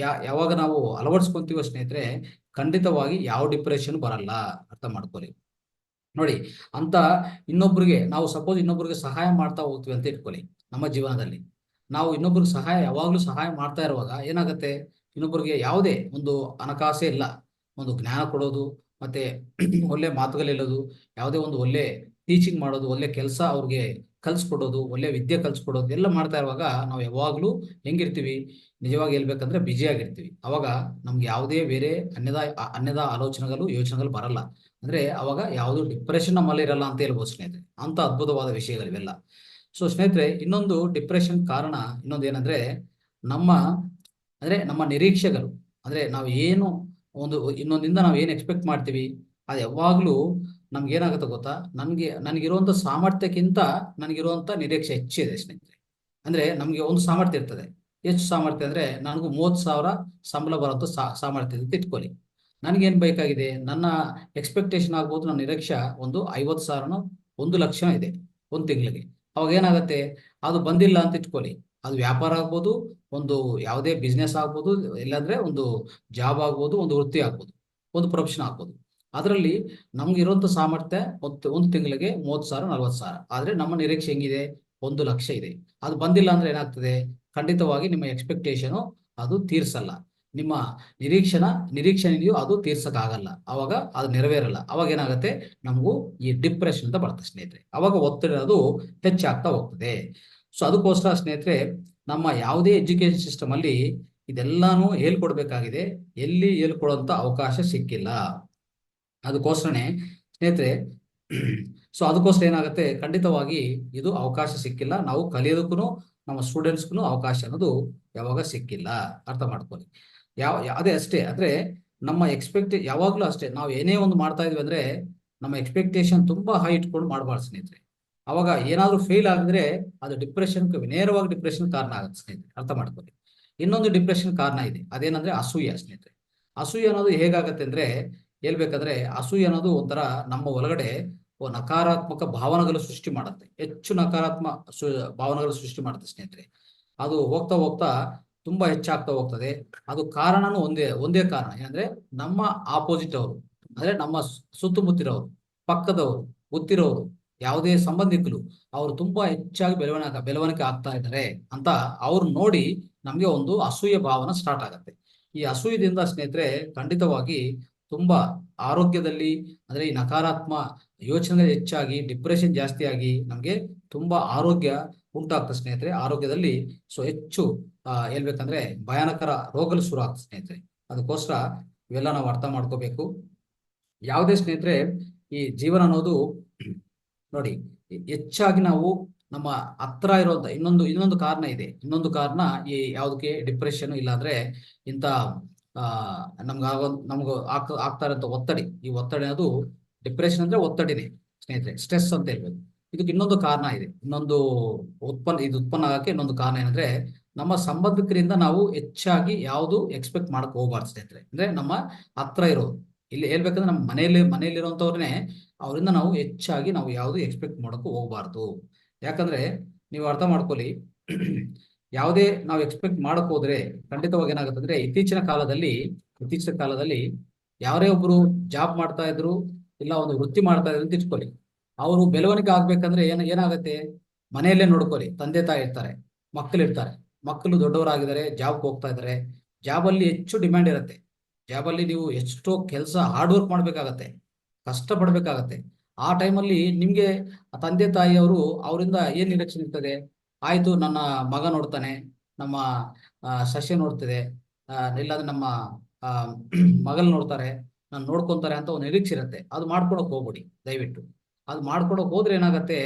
ಯಾವಾಗ ನಾವು ಅಳವಡಿಸ್ಕೊಂತೀವೋ ಸ್ನೇಹಿತರೆ, ಖಂಡಿತವಾಗಿ ಯಾವ ಡಿಪ್ರೆಷನ್ ಬರಲ್ಲ. ಅರ್ಥ ಮಾಡ್ಕೊಳ್ಳಿ. ನೋಡಿ, ಅಂತ ಇನ್ನೊಬ್ರಿಗೆ ಸಹಾಯ ಮಾಡ್ತಾ ಹೋಗ್ತೀವಿ ಅಂತ ಇಟ್ಕೊಳ್ಳಿ. ನಮ್ಮ ಜೀವನದಲ್ಲಿ ನಾವು ಇನ್ನೊಬ್ರಿಗೆ ಯಾವಾಗ್ಲೂ ಸಹಾಯ ಮಾಡ್ತಾ ಇರುವಾಗ ಏನಾಗುತ್ತೆ, ಇನ್ನೊಬ್ರಿಗೆ ಯಾವುದೇ ಒಂದು ಹಣಕಾಸೇ ಇಲ್ಲ, ಒಂದು ಜ್ಞಾನ ಕೊಡೋದು, ಮತ್ತೆ ಒಳ್ಳೆ ಮಾತುಗಳು ಹೇಳೋದು, ಯಾವುದೇ ಒಂದು ಒಳ್ಳೆ ಟೀಚಿಂಗ್ ಮಾಡೋದು, ಒಳ್ಳೆ ಕೆಲಸ ಅವ್ರಿಗೆ ಕಲ್ಸ್ಕೊಡೋದು, ಒಳ್ಳೆ ವಿದ್ಯೆ ಕಲ್ಸ್ಕೊಡೋದು ಎಲ್ಲ ಮಾಡ್ತಾ ಇರುವಾಗ ನಾವು ಯಾವಾಗ್ಲೂ ಹೆಂಗಿರ್ತೀವಿ, ನಿಜವಾಗಿ ಹೇಳ್ಬೇಕಂದ್ರೆ ಆಗಿರ್ತೀವಿ. ಅವಾಗ ನಮ್ಗೆ ಯಾವುದೇ ಬೇರೆ ಅನ್ಯದ ಯೋಚನೆಗಳು ಬರಲ್ಲ. ಅಂದ್ರೆ ಅವಾಗ ಯಾವುದು ಡಿಪ್ರೆಷನ್ ನಮ್ಮಲ್ಲಿ ಇರಲ್ಲ ಅಂತ ಹೇಳ್ಬೋದು ಸ್ನೇಹಿತರೆ. ಅಂತ ಅದ್ಭುತವಾದ ವಿಷಯಗಳಿವೆಲ್ಲ. ಸೊ ಸ್ನೇಹಿತರೆ, ಇನ್ನೊಂದು ಡಿಪ್ರೆಷನ್ ಕಾರಣ ಇನ್ನೊಂದು ಏನಂದ್ರೆ ನಮ್ಮ ನಿರೀಕ್ಷೆಗಳು. ಅಂದ್ರೆ ನಾವು ಏನು ಇನ್ನೊಂದಿಂದ ನಾವು ಏನು ಎಕ್ಸ್ಪೆಕ್ಟ್ ಮಾಡ್ತೀವಿ, ಅದು ಯಾವಾಗ್ಲೂ ನಮ್ಗೆ ಏನಾಗುತ್ತೆ ಗೊತ್ತಾ, ನನಗಿರುವಂತ ಸಾಮರ್ಥ್ಯಕ್ಕಿಂತ ನನಗಿರುವಂತ ನಿರೀಕ್ಷೆ ಹೆಚ್ಚಿದೆ ಸ್ನೇಹಿತರೆ. ಅಂದ್ರೆ ನಮ್ಗೆ ಒಂದು ಸಾಮರ್ಥ್ಯ ಇರ್ತದೆ. ಎಷ್ಟು ಸಾಮರ್ಥ್ಯ ಅಂದ್ರೆ ನನಗೂ 30,000 ಸಂಬಳ ಬರುವಂತ ಸಾಮರ್ಥ್ಯ ಅಂತ ಇಟ್ಕೊಳ್ಳಿ. ನನ್ಗೇನ್ ಬೇಕಾಗಿದೆ, ನನ್ನ ಎಕ್ಸ್ಪೆಕ್ಟೇಷನ್ ಆಗ್ಬೋದು, ನನ್ನ ನಿರೀಕ್ಷೆ ಒಂದು 50,000 1 ಲಕ್ಷ ಇದೆ. ಒಂದು ತಿಂಗಳಿಗೆ. ಅವಾಗ ಏನಾಗುತ್ತೆ, ಅದು ಬಂದಿಲ್ಲ ಅಂತ ಇಟ್ಕೊಳ್ಳಿ, ಅದು ವ್ಯಾಪಾರ ಆಗ್ಬೋದು, ಒಂದು ಯಾವುದೇ ಬಿಸ್ನೆಸ್ ಆಗ್ಬೋದು, ಇಲ್ಲಾಂದ್ರೆ ಒಂದು ಜಾಬ್ ಆಗ್ಬೋದು, ಒಂದು ವೃತ್ತಿ ಆಗ್ಬೋದು, ಒಂದು ಪ್ರೊಫೆಷನ್ ಆಗ್ಬೋದು. ಅದರಲ್ಲಿ ನಮ್ಗೆ ಇರುವಂತ ಸಾಮರ್ಥ್ಯ ಒಂದು ತಿಂಗಳಿಗೆ 30,000 40,000, ಆದ್ರೆ ನಮ್ಮ ನಿರೀಕ್ಷೆ ಹೆಂಗಿದೆ, 1,00,000 ಇದೆ. ಅದು ಬಂದಿಲ್ಲ ಅಂದ್ರೆ ಏನಾಗ್ತದೆ, ಖಂಡಿತವಾಗಿ ನಿಮ್ಮ ಎಕ್ಸ್ಪೆಕ್ಟೇಷನು ಅದು ತೀರ್ಸಲ್ಲ. ನಿಮ್ಮ ನಿರೀಕ್ಷೆನಿದೆಯೋ ಅದು ತೀರ್ಸಕ್ಕಾಗಲ್ಲ. ಅವಾಗ ಅದು ನೆರವೇರಲ್ಲ. ಅವಾಗ ಏನಾಗುತ್ತೆ, ನಮಗೂ ಈ ಡಿಪ್ರೆಷನ್ ಅಂತ ಬರ್ತದೆ ಸ್ನೇಹಿತರೆ. ಅವಾಗ ಒತ್ತಡ ಅದು ಹೆಚ್ಚಾಗ್ತಾ ಹೋಗ್ತದೆ. ಸೊ ಅದಕ್ಕೋಸ್ಕರ ಸ್ನೇಹಿತರೆ, ನಮ್ಮ ಯಾವುದೇ ಎಜುಕೇಶನ್ ಸಿಸ್ಟಮ್ ಅಲ್ಲಿ ಇದೆಲ್ಲಾನು ಹೇಳ್ಕೊಡ್ಬೇಕಾಗಿದೆ, ಎಲ್ಲಿ ಹೇಳ್ಕೊಡುವಂತ ಅವಕಾಶ ಸಿಕ್ಕಿಲ್ಲ. ಅದಕ್ಕೋಸ್ಕರನೇ ಸ್ನೇಹಿತರೆ, ಸೊ ಅದಕ್ಕೋಸ್ಕರ ಏನಾಗುತ್ತೆ, ಖಂಡಿತವಾಗಿ ಇದು ಅವಕಾಶ ಸಿಕ್ಕಿಲ್ಲ. ನಾವು ಕಲಿಯೋದಕ್ಕೂ ನಮ್ಮ ಸ್ಟೂಡೆಂಟ್ಸ್ಗೂ ಅವಕಾಶ ಅನ್ನೋದು ಯಾವಾಗ ಸಿಕ್ಕಿಲ್ಲ, ಅರ್ಥ ಮಾಡ್ಕೊಳ್ಳಿ. ಅದೇ ಅಷ್ಟೇ, ಅಂದ್ರೆ ನಮ್ಮ ಯಾವಾಗ್ಲೂ ಅಷ್ಟೇ, ನಾವು ಏನೇ ಒಂದು ಮಾಡ್ತಾ ಇದ್ವಿ ಅಂದ್ರೆ ನಮ್ಮ ಎಕ್ಸ್ಪೆಕ್ಟೇಷನ್ ತುಂಬಾ ಹೈ ಇಟ್ಕೊಂಡು ಮಾಡಬಾರ್ದು ಸ್ನೇಹಿತರೆ. ಅವಾಗ ಏನಾದ್ರೂ ಫೇಲ್ ಆಗಿದ್ರೆ ಅದು ನೇರವಾಗಿ ಡಿಪ್ರೆಷನ್ ಕಾರಣ ಆಗುತ್ತೆ ಸ್ನೇಹಿತರೆ, ಅರ್ಥ ಮಾಡ್ಕೊಳ್ಳಿ. ಇನ್ನೊಂದು ಡಿಪ್ರೆಷನ್ ಕಾರಣ ಇದೆ, ಅದೇನಂದ್ರೆ ಅಸೂಯೆ ಸ್ನೇಹಿತರೆ. ಅಸೂಯೆ ಅನ್ನೋದು ಹೇಗಾಗತ್ತೆ ಅಂದ್ರೆ, ಹೇಳ್ಬೇಕಂದ್ರೆ ಅಸೂಯೆ ಅನ್ನೋದು ಒಂಥರ ನಮ್ಮ ಒಳಗಡೆ ನಕಾರಾತ್ಮಕ ಭಾವನೆಗಳು ಸೃಷ್ಟಿ ಮಾಡುತ್ತೆ. ಹೆಚ್ಚು ನಕಾರಾತ್ಮಕ ಭಾವನೆಗಳು ಸೃಷ್ಟಿ ಮಾಡುತ್ತೆ ಸ್ನೇಹಿತರೆ. ಅದು ಹೋಗ್ತಾ ಹೋಗ್ತಾ ತುಂಬಾ ಹೆಚ್ಚಾಗ್ತಾ ಹೋಗ್ತದೆ. ಅದು ಕಾರಣನೂ ಒಂದೇ ಕಾರಣ ಏನಂದ್ರೆ, ನಮ್ಮ ಆಪೋಸಿಟ್ ಅವರು, ಅಂದ್ರೆ ನಮ್ಮ ಸುತ್ತಮುತ್ತಿರೋರು, ಪಕ್ಕದವರು, ಗೊತ್ತಿರೋರು, ಯಾವುದೇ ಸಂಬಂಧಿಕರು, ಅವರು ತುಂಬಾ ಹೆಚ್ಚಾಗಿ ಬೆಳವಣಿಗೆ ಆಗ್ತಾ ಇದ್ದಾರೆ ಅಂತ ಅವ್ರು ನೋಡಿ ನಮ್ಗೆ ಒಂದು ಅಸೂಯೆ ಭಾವನೆ ಸ್ಟಾರ್ಟ್ ಆಗುತ್ತೆ. ಈ ಅಸೂಯದಿಂದ ಸ್ನೇಹಿತರೆ, ಖಂಡಿತವಾಗಿ ತುಂಬಾ ಆರೋಗ್ಯದಲ್ಲಿ, ಅಂದ್ರೆ ಈ ನಕಾರಾತ್ಮಕ ಯೋಚನೆ ಹೆಚ್ಚಾಗಿ ಡಿಪ್ರೆಷನ್ ಜಾಸ್ತಿ ಆಗಿ ನಮ್ಗೆ ತುಂಬಾ ಆರೋಗ್ಯ ಉಂಟಾಗ್ತದೆ ಸ್ನೇಹಿತರೆ. ಆರೋಗ್ಯದಲ್ಲಿ ಹೆಚ್ಚು ಹೇಳ್ಬೇಕಂದ್ರೆ ಭಯಾನಕರ ರೋಗಗಳು ಶುರು ಆಗ್ತದೆ ಸ್ನೇಹಿತರೆ. ಅದಕ್ಕೋಸ್ಕರ ಇವೆಲ್ಲ ನಾವು ಅರ್ಥ ಮಾಡ್ಕೋಬೇಕು. ಯಾವುದೇ ಸ್ನೇಹಿತರೆ, ಈ ಜೀವನ ಅನ್ನೋದು ನೋಡಿ, ಹೆಚ್ಚಾಗಿ ನಾವು ನಮ್ಮ ಹತ್ರ ಇರುವಂತ ಇನ್ನೊಂದು ಕಾರಣ ಇದೆ. ಇನ್ನೊಂದು ಕಾರಣ ಈ ಯಾವುದಕ್ಕೆ ಡಿಪ್ರೆಷನ್ ಇಲ್ಲಾಂದ್ರೆ ಇಂಥ ನಮ್ಗೆ ಆಗ್ತಾ ಇರೋಂಥ ಒತ್ತಡಿ. ಈ ಒತ್ತಡಿ ಅನ್ನೋದು, ಡಿಪ್ರೆಷನ್ ಅಂದ್ರೆ ಒತ್ತಡಿನೇ ಸ್ನೇಹಿತರೆ, ಸ್ಟ್ರೆಸ್ ಅಂತ ಹೇಳ್ಬೋದು. ಇದಕ್ಕೆ ಇನ್ನೊಂದು ಕಾರಣ ಇದೆ, ಉತ್ಪನ್ನ ಆಗಕ್ಕೆ ಇನ್ನೊಂದು ಕಾರಣ ಏನಂದ್ರೆ, ನಮ್ಮ ಸಂಬಂಧಿಕರಿಂದ ನಾವು ಹೆಚ್ಚಾಗಿ ಯಾವುದು ಎಕ್ಸ್ಪೆಕ್ಟ್ ಮಾಡಕ್ ಹೋಗ್ಬಾರ್ದು ಸ್ನೇಹಿತರೆ. ಅಂದ್ರೆ ನಮ್ಮ ಹತ್ರ ಇರೋದು, ಇಲ್ಲಿ ಹೇಳ್ಬೇಕಂದ್ರೆ ನಮ್ಮ ಮನೆಯಲ್ಲಿರುವಂತವ್ರನ್ನೇ, ಅವರಿಂದ ನಾವು ಹೆಚ್ಚಾಗಿ ನಾವು ಯಾವುದು ಎಕ್ಸ್ಪೆಕ್ಟ್ ಮಾಡೋಕ್ಕೂ ಹೋಗ್ಬಾರ್ದು. ಯಾಕಂದ್ರೆ ನೀವು ಅರ್ಥ ಮಾಡ್ಕೊಳ್ಳಿ, ಯಾವುದೇ ನಾವು ಎಕ್ಸ್ಪೆಕ್ಟ್ ಮಾಡಕ್ ಹೋದ್ರೆ ಖಂಡಿತವಾಗಿ ಏನಾಗುತ್ತೆ ಅಂದ್ರೆ, ಇತ್ತೀಚಿನ ಕಾಲದಲ್ಲಿ ಯಾರೇ ಒಬ್ರು ಜಾಬ್ ಮಾಡ್ತಾ ಇದ್ರು, ಇಲ್ಲ ಒಂದು ವೃತ್ತಿ ಮಾಡ್ತಾ ಇದ್ರು ಅಂತ ಇಟ್ಕೊಳ್ಳಿ, ಅವರು ಬೆಳವಣಿಗೆ ಆಗ್ಬೇಕಂದ್ರೆ ಏನಾಗುತ್ತೆ, ಮನೆಯಲ್ಲೇ ನೋಡ್ಕೊಳ್ಳಿ, ತಂದೆ ತಾಯಿ ಇರ್ತಾರೆ, ಮಕ್ಕಳು ದೊಡ್ಡವರಾಗಿದ್ದಾರೆ, ಜಾಬ್ಗೆ ಹೋಗ್ತಾ ಇದ್ದಾರೆ. ಜಾಬಲ್ಲಿ ಹೆಚ್ಚು ಡಿಮ್ಯಾಂಡ್ ಇರುತ್ತೆ. ಜಾಬಲ್ಲಿ ನೀವು ಎಷ್ಟೋ ಕೆಲಸ ಹಾರ್ಡ್ ವರ್ಕ್ ಮಾಡ್ಬೇಕಾಗತ್ತೆ, ಕಷ್ಟ ಪಡ್ಬೇಕಾಗತ್ತೆ. ಆ ಟೈಮಲ್ಲಿ ನಿಮ್ಗೆ ತಂದೆ ತಾಯಿಯವರು ಅವರಿಂದ ಏನ್ ನಿರೀಕ್ಷೆ ಇರ್ತದೆ, ಆಯ್ತು ನನ್ನ ಮಗ ನೋಡ್ತಾನೆ, ನಮ್ಮ ಸಸ್ಯ ನೋಡ್ತಿದೆ, ಇಲ್ಲಾಂದ್ರೆ ನಮ್ಮ ಮಗಳು ನೋಡ್ತಾರೆ, ನಾನು ನೋಡ್ಕೊಂತಾರೆ ಅಂತ ಒಂದು ನಿರೀಕ್ಷೆ ಇರುತ್ತೆ. ಅದು ಮಾಡ್ಕೊಳಕ್ ಹೋಗ್ಬಿಡಿ ದಯವಿಟ್ಟು. ಅದು ಮಾಡ್ಕೊಳಕ್ ಹೋದ್ರೆ ಏನಾಗತ್ತೆ,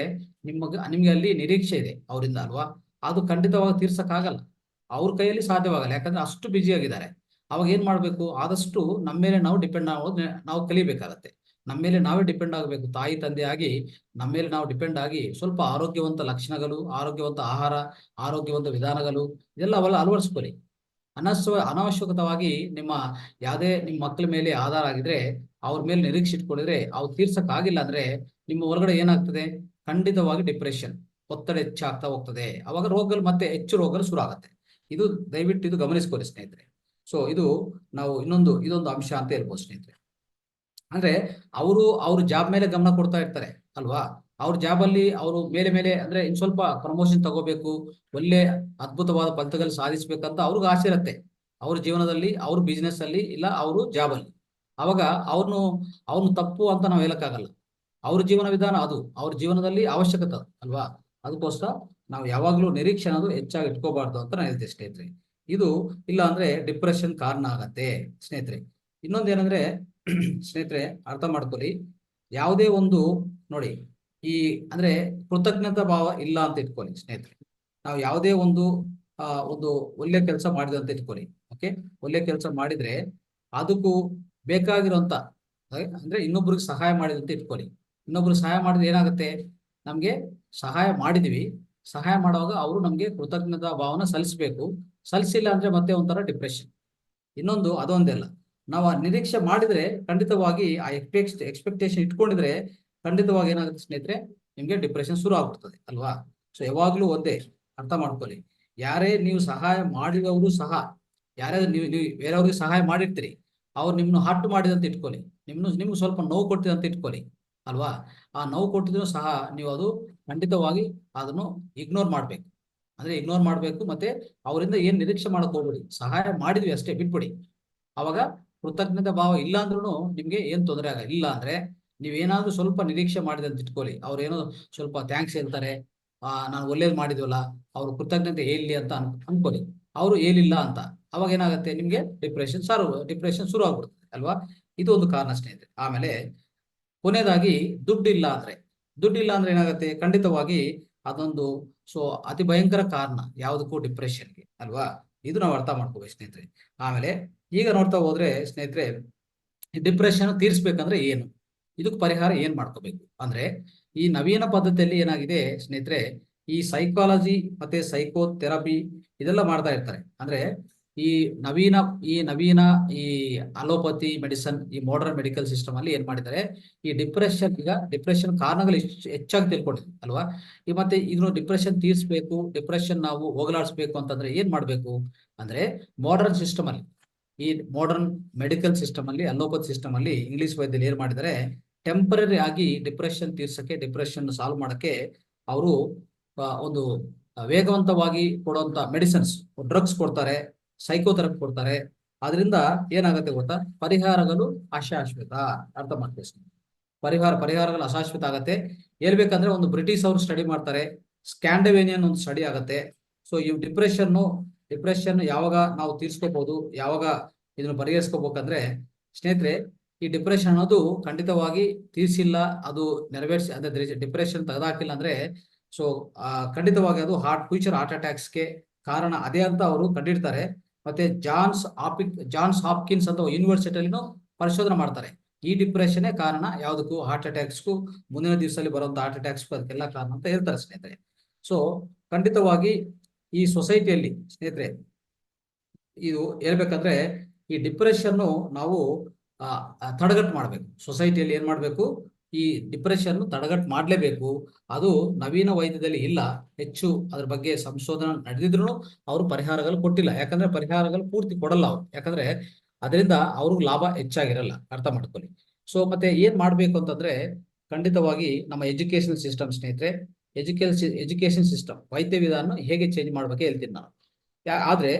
ನಿಮ್ಗೆ ಅಲ್ಲಿ ನಿರೀಕ್ಷೆ ಇದೆ ಅವರಿಂದ ಅಲ್ವಾ, ಅದು ಖಂಡಿತವಾಗಿ ತೀರ್ಸಕ್ಕಾಗಲ್ಲ, ಅವ್ರ ಕೈಯಲ್ಲಿ ಸಾಧ್ಯವಾಗಲ್ಲ. ಯಾಕಂದ್ರೆ ಅಷ್ಟು ಬ್ಯುಸಿ ಆಗಿದ್ದಾರೆ. ಅವಾಗ ಏನ್ ಮಾಡ್ಬೇಕು, ಆದಷ್ಟು ನಮ್ಮ ಮೇಲೆ ನಾವು ಡಿಪೆಂಡ್ ಆಗೋದು ನಾವು ಕಲಿಬೇಕಾಗತ್ತೆ. ನಮ್ಮ ಮೇಲೆ ನಾವೇ ಡಿಪೆಂಡ್ ಆಗಬೇಕು, ತಾಯಿ ತಂದೆ ಆಗಿ ನಮ್ಮ ಮೇಲೆ ನಾವು ಡಿಪೆಂಡ್ ಆಗಿ ಸ್ವಲ್ಪ ಆರೋಗ್ಯವಂತ ಲಕ್ಷಣಗಳು, ಆರೋಗ್ಯವಂತ ಆಹಾರ, ಆರೋಗ್ಯವಂತ ವಿಧಾನಗಳು ಇದೆಲ್ಲ ಅವೆಲ್ಲ ಅಳವಡಿಸ್ಕೊಳ್ಳಿ. ಅನಾವಶ್ಯಕವಾಗಿ ನಿಮ್ಮ ಮಕ್ಕಳ ಮೇಲೆ ಆಧಾರ ಆಗಿದ್ರೆ, ಅವ್ರ ಮೇಲೆ ನಿರೀಕ್ಷೆ ಇಟ್ಕೊಂಡಿದ್ರೆ ಅವ್ರು ತೀರ್ಸಕ್ ಆಗಿಲ್ಲ ಅಂದ್ರೆ, ನಿಮ್ಮ ಹೊರಗಡೆ ಏನಾಗ್ತದೆ, ಖಂಡಿತವಾಗಿ ಡಿಪ್ರೆಷನ್, ಒತ್ತಡ ಹೆಚ್ಚಾಗ್ತಾ ಹೋಗ್ತದೆ. ಅವಾಗ ಮತ್ತೆ ಹೆಚ್ಚು ರೋಗಗಳು ಶುರು ಆಗುತ್ತೆ. ಇದು ದಯವಿಟ್ಟು ಇದು ಗಮನಿಸ್ಕೊಳ್ಳಿ ಸ್ನೇಹಿತರೆ. ಸೊ ನಾವು ಇದೊಂದು ಅಂಶ ಅಂತ ಹೇಳ್ಬೋದು ಸ್ನೇಹಿತರೆ. ಅಂದ್ರೆ ಅವರು ಜಾಬ್ ಮೇಲೆ ಗಮನ ಕೊಡ್ತಾ ಇರ್ತಾರೆ ಅಲ್ವಾ, ಅವ್ರ ಜಾಬ್ ಅಲ್ಲಿ ಅವರು ಮೇಲೆ ಅಂದ್ರೆ ಇನ್ ಸ್ವಲ್ಪ ಪ್ರಮೋಷನ್ ತಗೋಬೇಕು, ಒಳ್ಳೆ ಅದ್ಭುತವಾದ ಫಲಿತಗಳು ಸಾಧಿಸ್ಬೇಕಂತ ಅವ್ರಿಗೆ ಆಸೆ ಇರುತ್ತೆ, ಅವ್ರ ಜೀವನದಲ್ಲಿ, ಅವ್ರ ಬಿಸ್ನೆಸ್ ಅಲ್ಲಿ, ಇಲ್ಲ ಅವರು ಜಾಬ್ ಅಲ್ಲಿ. ಅವಾಗ ಅವ್ರನ್ನು ತಪ್ಪು ಅಂತ ನಾವು ಹೇಳಕ್ಕಾಗಲ್ಲ. ಅವ್ರ ಜೀವನ ವಿಧಾನ ಅದು, ಅವ್ರ ಜೀವನದಲ್ಲಿ ಅವಶ್ಯಕತೆ ಅಲ್ವಾ. ಅದಕ್ಕೋಸ್ಕರ ನಾವು ಯಾವಾಗ್ಲೂ ನಿರೀಕ್ಷೆ ಅನ್ನೋದು ಹೆಚ್ಚಾಗಿ ಇಟ್ಕೋಬಾರ್ದು ಅಂತ ನಾನು ಹೇಳ್ತೇನೆ ಸ್ನೇಹಿತರೆ. ಇದು ಇಲ್ಲ ಅಂದ್ರೆ ಡಿಪ್ರೆಷನ್ ಕಾರಣ ಆಗತ್ತೆ ಸ್ನೇಹಿತರೆ. ಇನ್ನೊಂದೇನಂದ್ರೆ ಸ್ನೇಹಿತರೆ, ಅರ್ಥ ಮಾಡ್ಕೊಳ್ಳಿ, ಯಾವುದೇ ಒಂದು ನೋಡಿ, ಅಂದ್ರೆ ಕೃತಜ್ಞತಾ ಭಾವ ಇಲ್ಲ ಅಂತ ಇಟ್ಕೊಳ್ಳಿ ಸ್ನೇಹಿತರೆ. ನಾವು ಯಾವುದೇ ಒಂದು ಒಳ್ಳೆ ಕೆಲಸ ಮಾಡಿದ ಅಂತ ಇಟ್ಕೊಳ್ಳಿ, ಓಕೆ, ಒಳ್ಳೆ ಕೆಲಸ ಮಾಡಿದ್ರೆ ಅದಕ್ಕೂ ಬೇಕಾಗಿರುವಂತ, ಅಂದ್ರೆ ಇನ್ನೊಬ್ರಿಗೆ ಸಹಾಯ ಮಾಡಿದಂತ ಇಟ್ಕೊಳ್ಳಿ. ಇನ್ನೊಬ್ರಿಗೆ ಸಹಾಯ ಮಾಡಿದ್ರೆ ಏನಾಗುತ್ತೆ, ನಮ್ಗೆ ಸಹಾಯ ಮಾಡಿದ್ವಿ, ಸಹಾಯ ಮಾಡುವಾಗ ಅವರು ನಮ್ಗೆ ಕೃತಜ್ಞತಾ ಭಾವನ ಸಲ್ಲಿಸ್ಬೇಕು. ಸಲ್ಲಿಸಿಲ್ಲ ಅಂದ್ರೆ ಮತ್ತೆ ಒಂಥರ ಡಿಪ್ರೆಷನ್. ಇನ್ನೊಂದು ಅದೊಂದೆಲ್ಲ, ನಾವು ಆ ನಿರೀಕ್ಷೆ ಮಾಡಿದ್ರೆ ಖಂಡಿತವಾಗಿ ಆ ಎಕ್ಸ್ಪೆಕ್ಟೇಷನ್ ಇಟ್ಕೊಂಡಿದ್ರೆ ಖಂಡಿತವಾಗಿ ಏನಾಗುತ್ತೆ ಸ್ನೇಹಿತರೆ, ನಿಮ್ಗೆ ಡಿಪ್ರೆಷನ್ ಶುರು ಆಗ್ಬಿಡ್ತದೆ ಅಲ್ವಾ. ಸೊ ಯಾವಾಗ್ಲೂ ಒಂದೇ ಅರ್ಥ ಮಾಡ್ಕೊಳ್ಳಿ, ಯಾರೇ ನೀವು ಸಹಾಯ ಮಾಡಿದವರು ಸಹ, ಯಾರೇ ನೀವು ಬೇರೆಯವ್ರಿಗೆ ಸಹಾಯ ಮಾಡಿರ್ತೀರಿ, ಅವ್ರು ನಿಮ್ನು ಹರ್ಟ್ ಮಾಡಿದಂತ ಇಟ್ಕೊಳ್ಳಿ, ನಿಮ್ಗೆ ಸ್ವಲ್ಪ ನೋವು ಕೊಟ್ಟಿದಂತ ಇಟ್ಕೊಳ್ಳಿ ಅಲ್ವಾ. ಆ ನೋವು ಕೊಟ್ಟಿದ್ರು ಸಹ ನೀವು ಅದು ಖಂಡಿತವಾಗಿ ಅದನ್ನು ಇಗ್ನೋರ್ ಮಾಡ್ಬೇಕು. ಅಂದ್ರೆ ಇಗ್ನೋರ್ ಮಾಡ್ಬೇಕು, ಮತ್ತೆ ಅವರಿಂದ ಏನ್ ನಿರೀಕ್ಷೆ ಮಾಡಕ್ ಹೋಗ್ಬಿಡಿ, ಸಹಾಯ ಮಾಡಿದ್ವಿ ಅಷ್ಟೇ ಬಿಟ್ಬಿಡಿ. ಅವಾಗ ಕೃತಜ್ಞತೆ ಭಾವ ಇಲ್ಲ ಅಂದ್ರೂ ನಿಮ್ಗೆ ಏನ್ ತೊಂದರೆ ಆಗಲ್ಲ. ಇಲ್ಲ ಅಂದ್ರೆ ನೀವೇನಾದ್ರೂ ಸ್ವಲ್ಪ ನಿರೀಕ್ಷೆ ಮಾಡಿದೆ ಅಂತ ಇಟ್ಕೊಳ್ಳಿ, ಅವ್ರೇನೋ ಸ್ವಲ್ಪ ಥ್ಯಾಂಕ್ಸ್ ಹೇಳ್ತಾರೆ, ನಾನು ಒಳ್ಳೇದು ಮಾಡಿದ್ವಲ್ಲ, ಅವ್ರು ಕೃತಜ್ಞತೆ ಹೇಳಲಿ ಅಂತ ಅನ್ಕೊಳ್ಳಿ, ಅವರು ಹೇಳಿಲ್ಲ ಅಂತ, ಅವಾಗ ಏನಾಗುತ್ತೆ ನಿಮ್ಗೆ ಡಿಪ್ರೆಷನ್ ಶುರು ಆಗ್ಬಿಡುತ್ತೆ ಅಲ್ವಾ. ಇದು ಒಂದು ಕಾರಣ ಸ್ನೇಹಿತರೆ. ಆಮೇಲೆ ಕೊನೆಯದಾಗಿ ದುಡ್ಡಿಲ್ಲ ಅಂದ್ರೆ ಏನಾಗುತ್ತೆ, ಖಂಡಿತವಾಗಿ ಅದೊಂದು ಸೊ ಅತಿ ಭಯಂಕರ ಕಾರಣ ಯಾವುದಕ್ಕೂ, ಡಿಪ್ರೆಷನ್ಗೆ ಅಲ್ವಾ. ಇದು ನಾವು ಅರ್ಥ ಮಾಡ್ಕೋಬೇಕು ಸ್ನೇಹಿತರೆ. ಆಮೇಲೆ ಈಗ ನೋಡ್ತಾ ಹೋದ್ರೆ ಸ್ನೇಹಿತರೆ, ಡಿಪ್ರೆಷನ್ ತೀರಿಸ್ಬೇಕಂದ್ರೆ ಏನು, ಇದಕ್ಕೆ ಪರಿಹಾರ ಏನ್ ಮಾಡ್ಕೋಬೇಕು ಅಂದ್ರೆ, ಈ ನವೀನ ಪದ್ಧತಿಯಲ್ಲಿ ಏನಾಗಿದೆ ಸ್ನೇಹಿತರೆ, ಈ ಸೈಕಾಲಜಿ ಮತ್ತೆ ಸೈಕೋಥೆರಪಿ ಇದೆಲ್ಲ ಮಾಡ್ತಾ ಇರ್ತಾರೆ. ಅಂದ್ರೆ ಈ ನವೀನ ಈ ಅಲೋಪತಿ ಮೆಡಿಸನ್, ಈ ಮಾಡರ್ನ್ ಮೆಡಿಕಲ್ ಸಿಸ್ಟಮ್ ಅಲ್ಲಿ ಏನ್ ಮಾಡಿದ್ದಾರೆ, ಈ ಡಿಪ್ರೆಷನ್ ಕಾರಣಗಳು ಹೆಚ್ಚಾಗಿ ತಿಳ್ಕೊಂಡಿದ್ವಿ ಅಲ್ವಾ. ಈ ಮತ್ತೆ ಇದನ್ನು ಡಿಪ್ರೆಷನ್ ತೀರಿಸಬೇಕು, ಡಿಪ್ರೆಷನ್ ನಾವು ಹೋಗಲಾಡಿಸ್ಬೇಕು ಅಂತಂದ್ರೆ ಏನ್ ಮಾಡ್ಬೇಕು ಅಂದ್ರೆ, ಮಾಡರ್ನ್ ಸಿಸ್ಟಮ್ ಅಲ್ಲಿ, ಈ ಮಾಡರ್ನ್ ಮೆಡಿಕಲ್ ಸಿಸ್ಟಮ್ ಅಲ್ಲಿ, ಅಲೋಪತಿ ಸಿಸ್ಟಮ್ ಅಲ್ಲಿ ಇಂಗ್ಲಿಷ್ ವೈದ್ಯರು ಏನ್ ಮಾಡಿದರೆ, ಟೆಂಪರರಿ ಆಗಿ ಡಿಪ್ರೆಷನ್ ತೀರ್ಸಕ್ಕೆ, ಡಿಪ್ರೆಷನ್ ಸಾಲ್ವ್ ಮಾಡಕ್ಕೆ ಅವರು ಒಂದು ವೇಗವಂತವಾಗಿ ಕೊಡುವಂತ ಮೆಡಿಸಿನ್ಸ್, ಡ್ರಗ್ಸ್ ಕೊಡ್ತಾರೆ, ಸೈಕೋಥೆರಪಿ ಕೊಡ್ತಾರೆ. ಅದರಿಂದ ಏನಾಗುತ್ತೆ ಗೊತ್ತಾ, ಪರಿಹಾರಗಳು ಅಶಾಶ್ವತ. ಅರ್ಥ ಮಾಡ್ತೀವಿ, ಪರಿಹಾರಗಳು ಅಶಾಶ್ವತ ಆಗತ್ತೆ. ಹೇಳ್ಬೇಕಂದ್ರೆ ಒಂದು ಬ್ರಿಟಿಷ್ ಅವರು ಸ್ಟಡಿ ಮಾಡ್ತಾರೆ, ಸ್ಕ್ಯಾಂಡಿನೇವಿಯನ್ ಒಂದು ಸ್ಟಡಿ ಆಗತ್ತೆ. ಸೊ ಈ ಡಿಪ್ರೆಷನ್ ಯಾವಾಗ ನಾವು ತೀರ್ಸ್ಕೋಬಹುದು, ಯಾವಾಗ ಇದನ್ನು ಪರಿಹರಿಸ್ಕೋಬೇಕಂದ್ರೆ ಸ್ನೇಹಿತರೆ, ಈ ಡಿಪ್ರೆಷನ್ ಅನ್ನೋದು ಖಂಡಿತವಾಗಿ ತೀರ್ಸಿಲ್ಲ, ಅದು ನೆರವೇರಿಸಿ ಅಂದ್ರೆ ಡಿಪ್ರೆಷನ್ ತೆಗೆದಾಕಿಲ್ಲ ಅಂದ್ರೆ, ಸೊ ಖಂಡಿತವಾಗಿ ಅದು ಫ್ಯೂಚರ್ ಹಾರ್ಟ್ ಅಟ್ಯಾಕ್ಸ್ಗೆ ಕಾರಣ ಅದೇ ಅಂತ ಅವರು ಕಂಡಿಡ್ತಾರೆ. ಮತ್ತೆ ಜಾನ್ಸ್ ಹಾಪ್ಕಿನ್ಸ್ ಅಂತ ಯೂನಿವರ್ಸಿಟಿಯಲ್ಲಿನೂ ಪರಿಶೋಧನೆ ಮಾಡ್ತಾರೆ. ಈ ಡಿಪ್ರೆಷನ್ ಕಾರಣ ಯಾವುದಕ್ಕೂ, ಹಾರ್ಟ್ ಅಟ್ಯಾಕ್ಸ್ಗೂ, ಮುಂದಿನ ದಿವಸದಲ್ಲಿ ಬರುವಂತ ಹಾರ್ಟ್ ಅಟ್ಯಾಕ್ಸ್ಗೂ ಅದಕ್ಕೆಲ್ಲ ಕಾರಣ ಅಂತ ಹೇಳ್ತಾರೆ ಸ್ನೇಹಿತರೆ. ಸೊ ಖಂಡಿತವಾಗಿ ಈ ಸೊಸೈಟಿಯಲ್ಲಿ ಸ್ನೇಹಿತರೆ, ಇದು ಹೇಳ್ಬೇಕಂದ್ರೆ ಈ ಡಿಪ್ರೆಷನ್ ನಾವು ತಡೆಗಟ್ಟು ಮಾಡಬೇಕು. ಸೊಸೈಟಿಯಲ್ಲಿ ಏನ್ ಮಾಡಬೇಕು, ಈ ಡಿಪ್ರೆಷನ್ ತಡೆಗಟ್ಟು ಮಾಡಲೇಬೇಕು. ಅದು ನವೀನ ವೈದ್ಯದಲ್ಲಿ ಇಲ್ಲ, ಹೆಚ್ಚು ಅದ್ರ ಬಗ್ಗೆ ಸಂಶೋಧನೆ ನಡೆದಿದ್ರು ಅವರು ಪರಿಹಾರಗಳು ಕೊಟ್ಟಿಲ್ಲ. ಯಾಕಂದ್ರೆ ಪರಿಹಾರಗಳು ಪೂರ್ತಿ ಕೊಡಲ್ಲ ಅವ್ರು, ಯಾಕಂದ್ರೆ ಅದರಿಂದ ಅವ್ರಿಗೆ ಲಾಭ ಹೆಚ್ಚಾಗಿರಲ್ಲ. ಅರ್ಥ ಮಾಡ್ಕೊಳ್ಳಿ. ಸೊ ಮತ್ತೆ ಏನ್ ಮಾಡ್ಬೇಕು ಅಂತಂದ್ರೆ, ಖಂಡಿತವಾಗಿ ನಮ್ಮ ಎಜುಕೇಶನ್ ಸಿಸ್ಟಮ್ ಸ್ನೇಹಿತರೆ, ಎಜುಕೇಶನ್ ಸಿಸ್ಟಮ್, ವೈದ್ಯ ವಿಧಾನ ಹೇಗೆ ಚೇಂಜ್ ಮಾಡ್ಬೇಕು ಹೇಳ್ತೀನಿ ನಾನು. ಆದ್ರೆ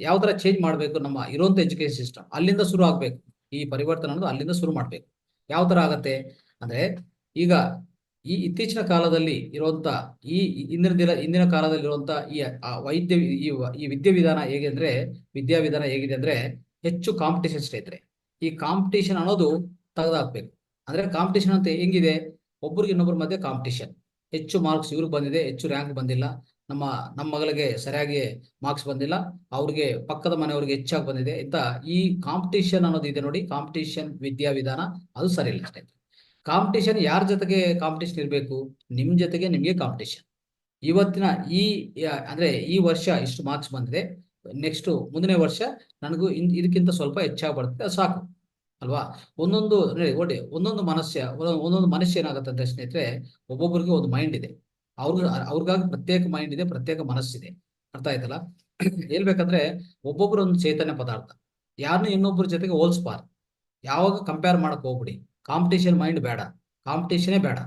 ಯಾವ ತರ ಚೇಂಜ್ ಮಾಡ್ಬೇಕು, ನಮ್ಮ ಇರುವಂತ ಎಜುಕೇಶನ್ ಸಿಸ್ಟಮ್ ಅಲ್ಲಿಂದ ಶುರು ಆಗ್ಬೇಕು. ಈ ಪರಿವರ್ತನೆ ಅನ್ನೋದು ಅಲ್ಲಿಂದ ಶುರು ಮಾಡ್ಬೇಕು. ಯಾವ ತರ ಆಗತ್ತೆ ಅಂದ್ರೆ, ಈಗ ಈ ಇತ್ತೀಚಿನ ಕಾಲದಲ್ಲಿ ಇರುವಂತ, ಈ ಇಂದಿನ ಕಾಲದಲ್ಲಿ ಇರುವಂತ ಈ ವಿದ್ಯಾವಿಧಾನ ಹೇಗಿದೆ ಅಂದ್ರೆ ಹೆಚ್ಚು ಕಾಂಪಿಟೇಷನ್ ಸ್ನೇಹಿತರೆ. ಈ ಕಾಂಪಿಟೇಷನ್ ಅನ್ನೋದು ತೆಗೆದಾಕ್ಬೇಕು. ಅಂದ್ರೆ ಕಾಂಪಿಟೇಷನ್ ಅಂತ ಹೆಂಗಿದೆ, ಒಬ್ರಿಗೆ ಇನ್ನೊಬ್ಬರ ಮಧ್ಯೆ ಕಾಂಪಿಟೇಷನ್, ಹೆಚ್ಚು ಮಾರ್ಕ್ಸ್ ಇವ್ರಿಗೆ ಬಂದಿದೆ, ಹೆಚ್ಚು ರ್ಯಾಂಕ್ ಬಂದಿಲ್ಲ, ನಮ್ಮ ಮಗಳಿಗೆ ಸರಿಯಾಗಿ ಮಾರ್ಕ್ಸ್ ಬಂದಿಲ್ಲ, ಅವ್ರಿಗೆ ಪಕ್ಕದ ಮನೆಯವ್ರಿಗೆ ಹೆಚ್ಚಾಗಿ ಬಂದಿದೆ ಅಂತ ಈ ಕಾಂಪಿಟೇಷನ್ ಅನ್ನೋದು ಇದೆ ನೋಡಿ, ಕಾಂಪಿಟೇಷನ್ ವಿದ್ಯಾವಿಧಾನ ಅದು ಸರಿ ಇಲ್ಲ ಅಷ್ಟೇ. ಕಾಂಪಿಟೇಷನ್ ಯಾರ ಜೊತೆಗೆ ಕಾಂಪಿಟೇಷನ್ ಇರಬೇಕು, ನಿಮ್ ಜೊತೆಗೆ ನಿಮ್ಗೆ ಕಾಂಪಿಟೇಷನ್. ಇವತ್ತಿನ ಅಂದ್ರೆ ಈ ವರ್ಷ ಇಷ್ಟು ಮಾರ್ಕ್ಸ್ ಬಂದಿದೆ, ನೆಕ್ಸ್ಟ್ ಮುಂದಿನ ವರ್ಷ ನನಗೂ ಇದಕ್ಕಿಂತ ಸ್ವಲ್ಪ ಹೆಚ್ಚಾಗಿ ಬರ್ತದೆ, ಸಾಕು ಅಲ್ವಾ. ಒಂದೊಂದು ಮನುಷ್ಯ ಏನಾಗುತ್ತೆ ಅಂತ ಸ್ನೇಹಿತರೆ, ಒಬ್ಬೊಬ್ಬರಿಗೆ ಒಂದು ಮೈಂಡ್ ಇದೆ, ಅವ್ರಿಗಾಗಿ ಪ್ರತ್ಯೇಕ ಮೈಂಡ್ ಇದೆ, ಪ್ರತ್ಯೇಕ ಮನಸ್ಸಿದೆ. ಅರ್ಥ ಆಯ್ತಲ್ಲ. ಹೇಳ್ಬೇಕಂದ್ರೆ ಒಬ್ಬೊಬ್ರು ಒಂದು ಚೈತನ್ಯ ಪದಾರ್ಥ, ಯಾರನ್ನು ಇನ್ನೊಬ್ಬರ ಜೊತೆಗೆ ಹೋಲ್ಸ್ಬಾರ್ದು, ಯಾವಾಗ ಕಂಪೇರ್ ಮಾಡಕ್ ಹೋಗ್ಬಿಡಿ. ಕಾಂಪಿಟೇಷನ್ ಮೈಂಡ್ ಬೇಡ, ಕಾಂಪಿಟೇಷನೇ ಬೇಡ.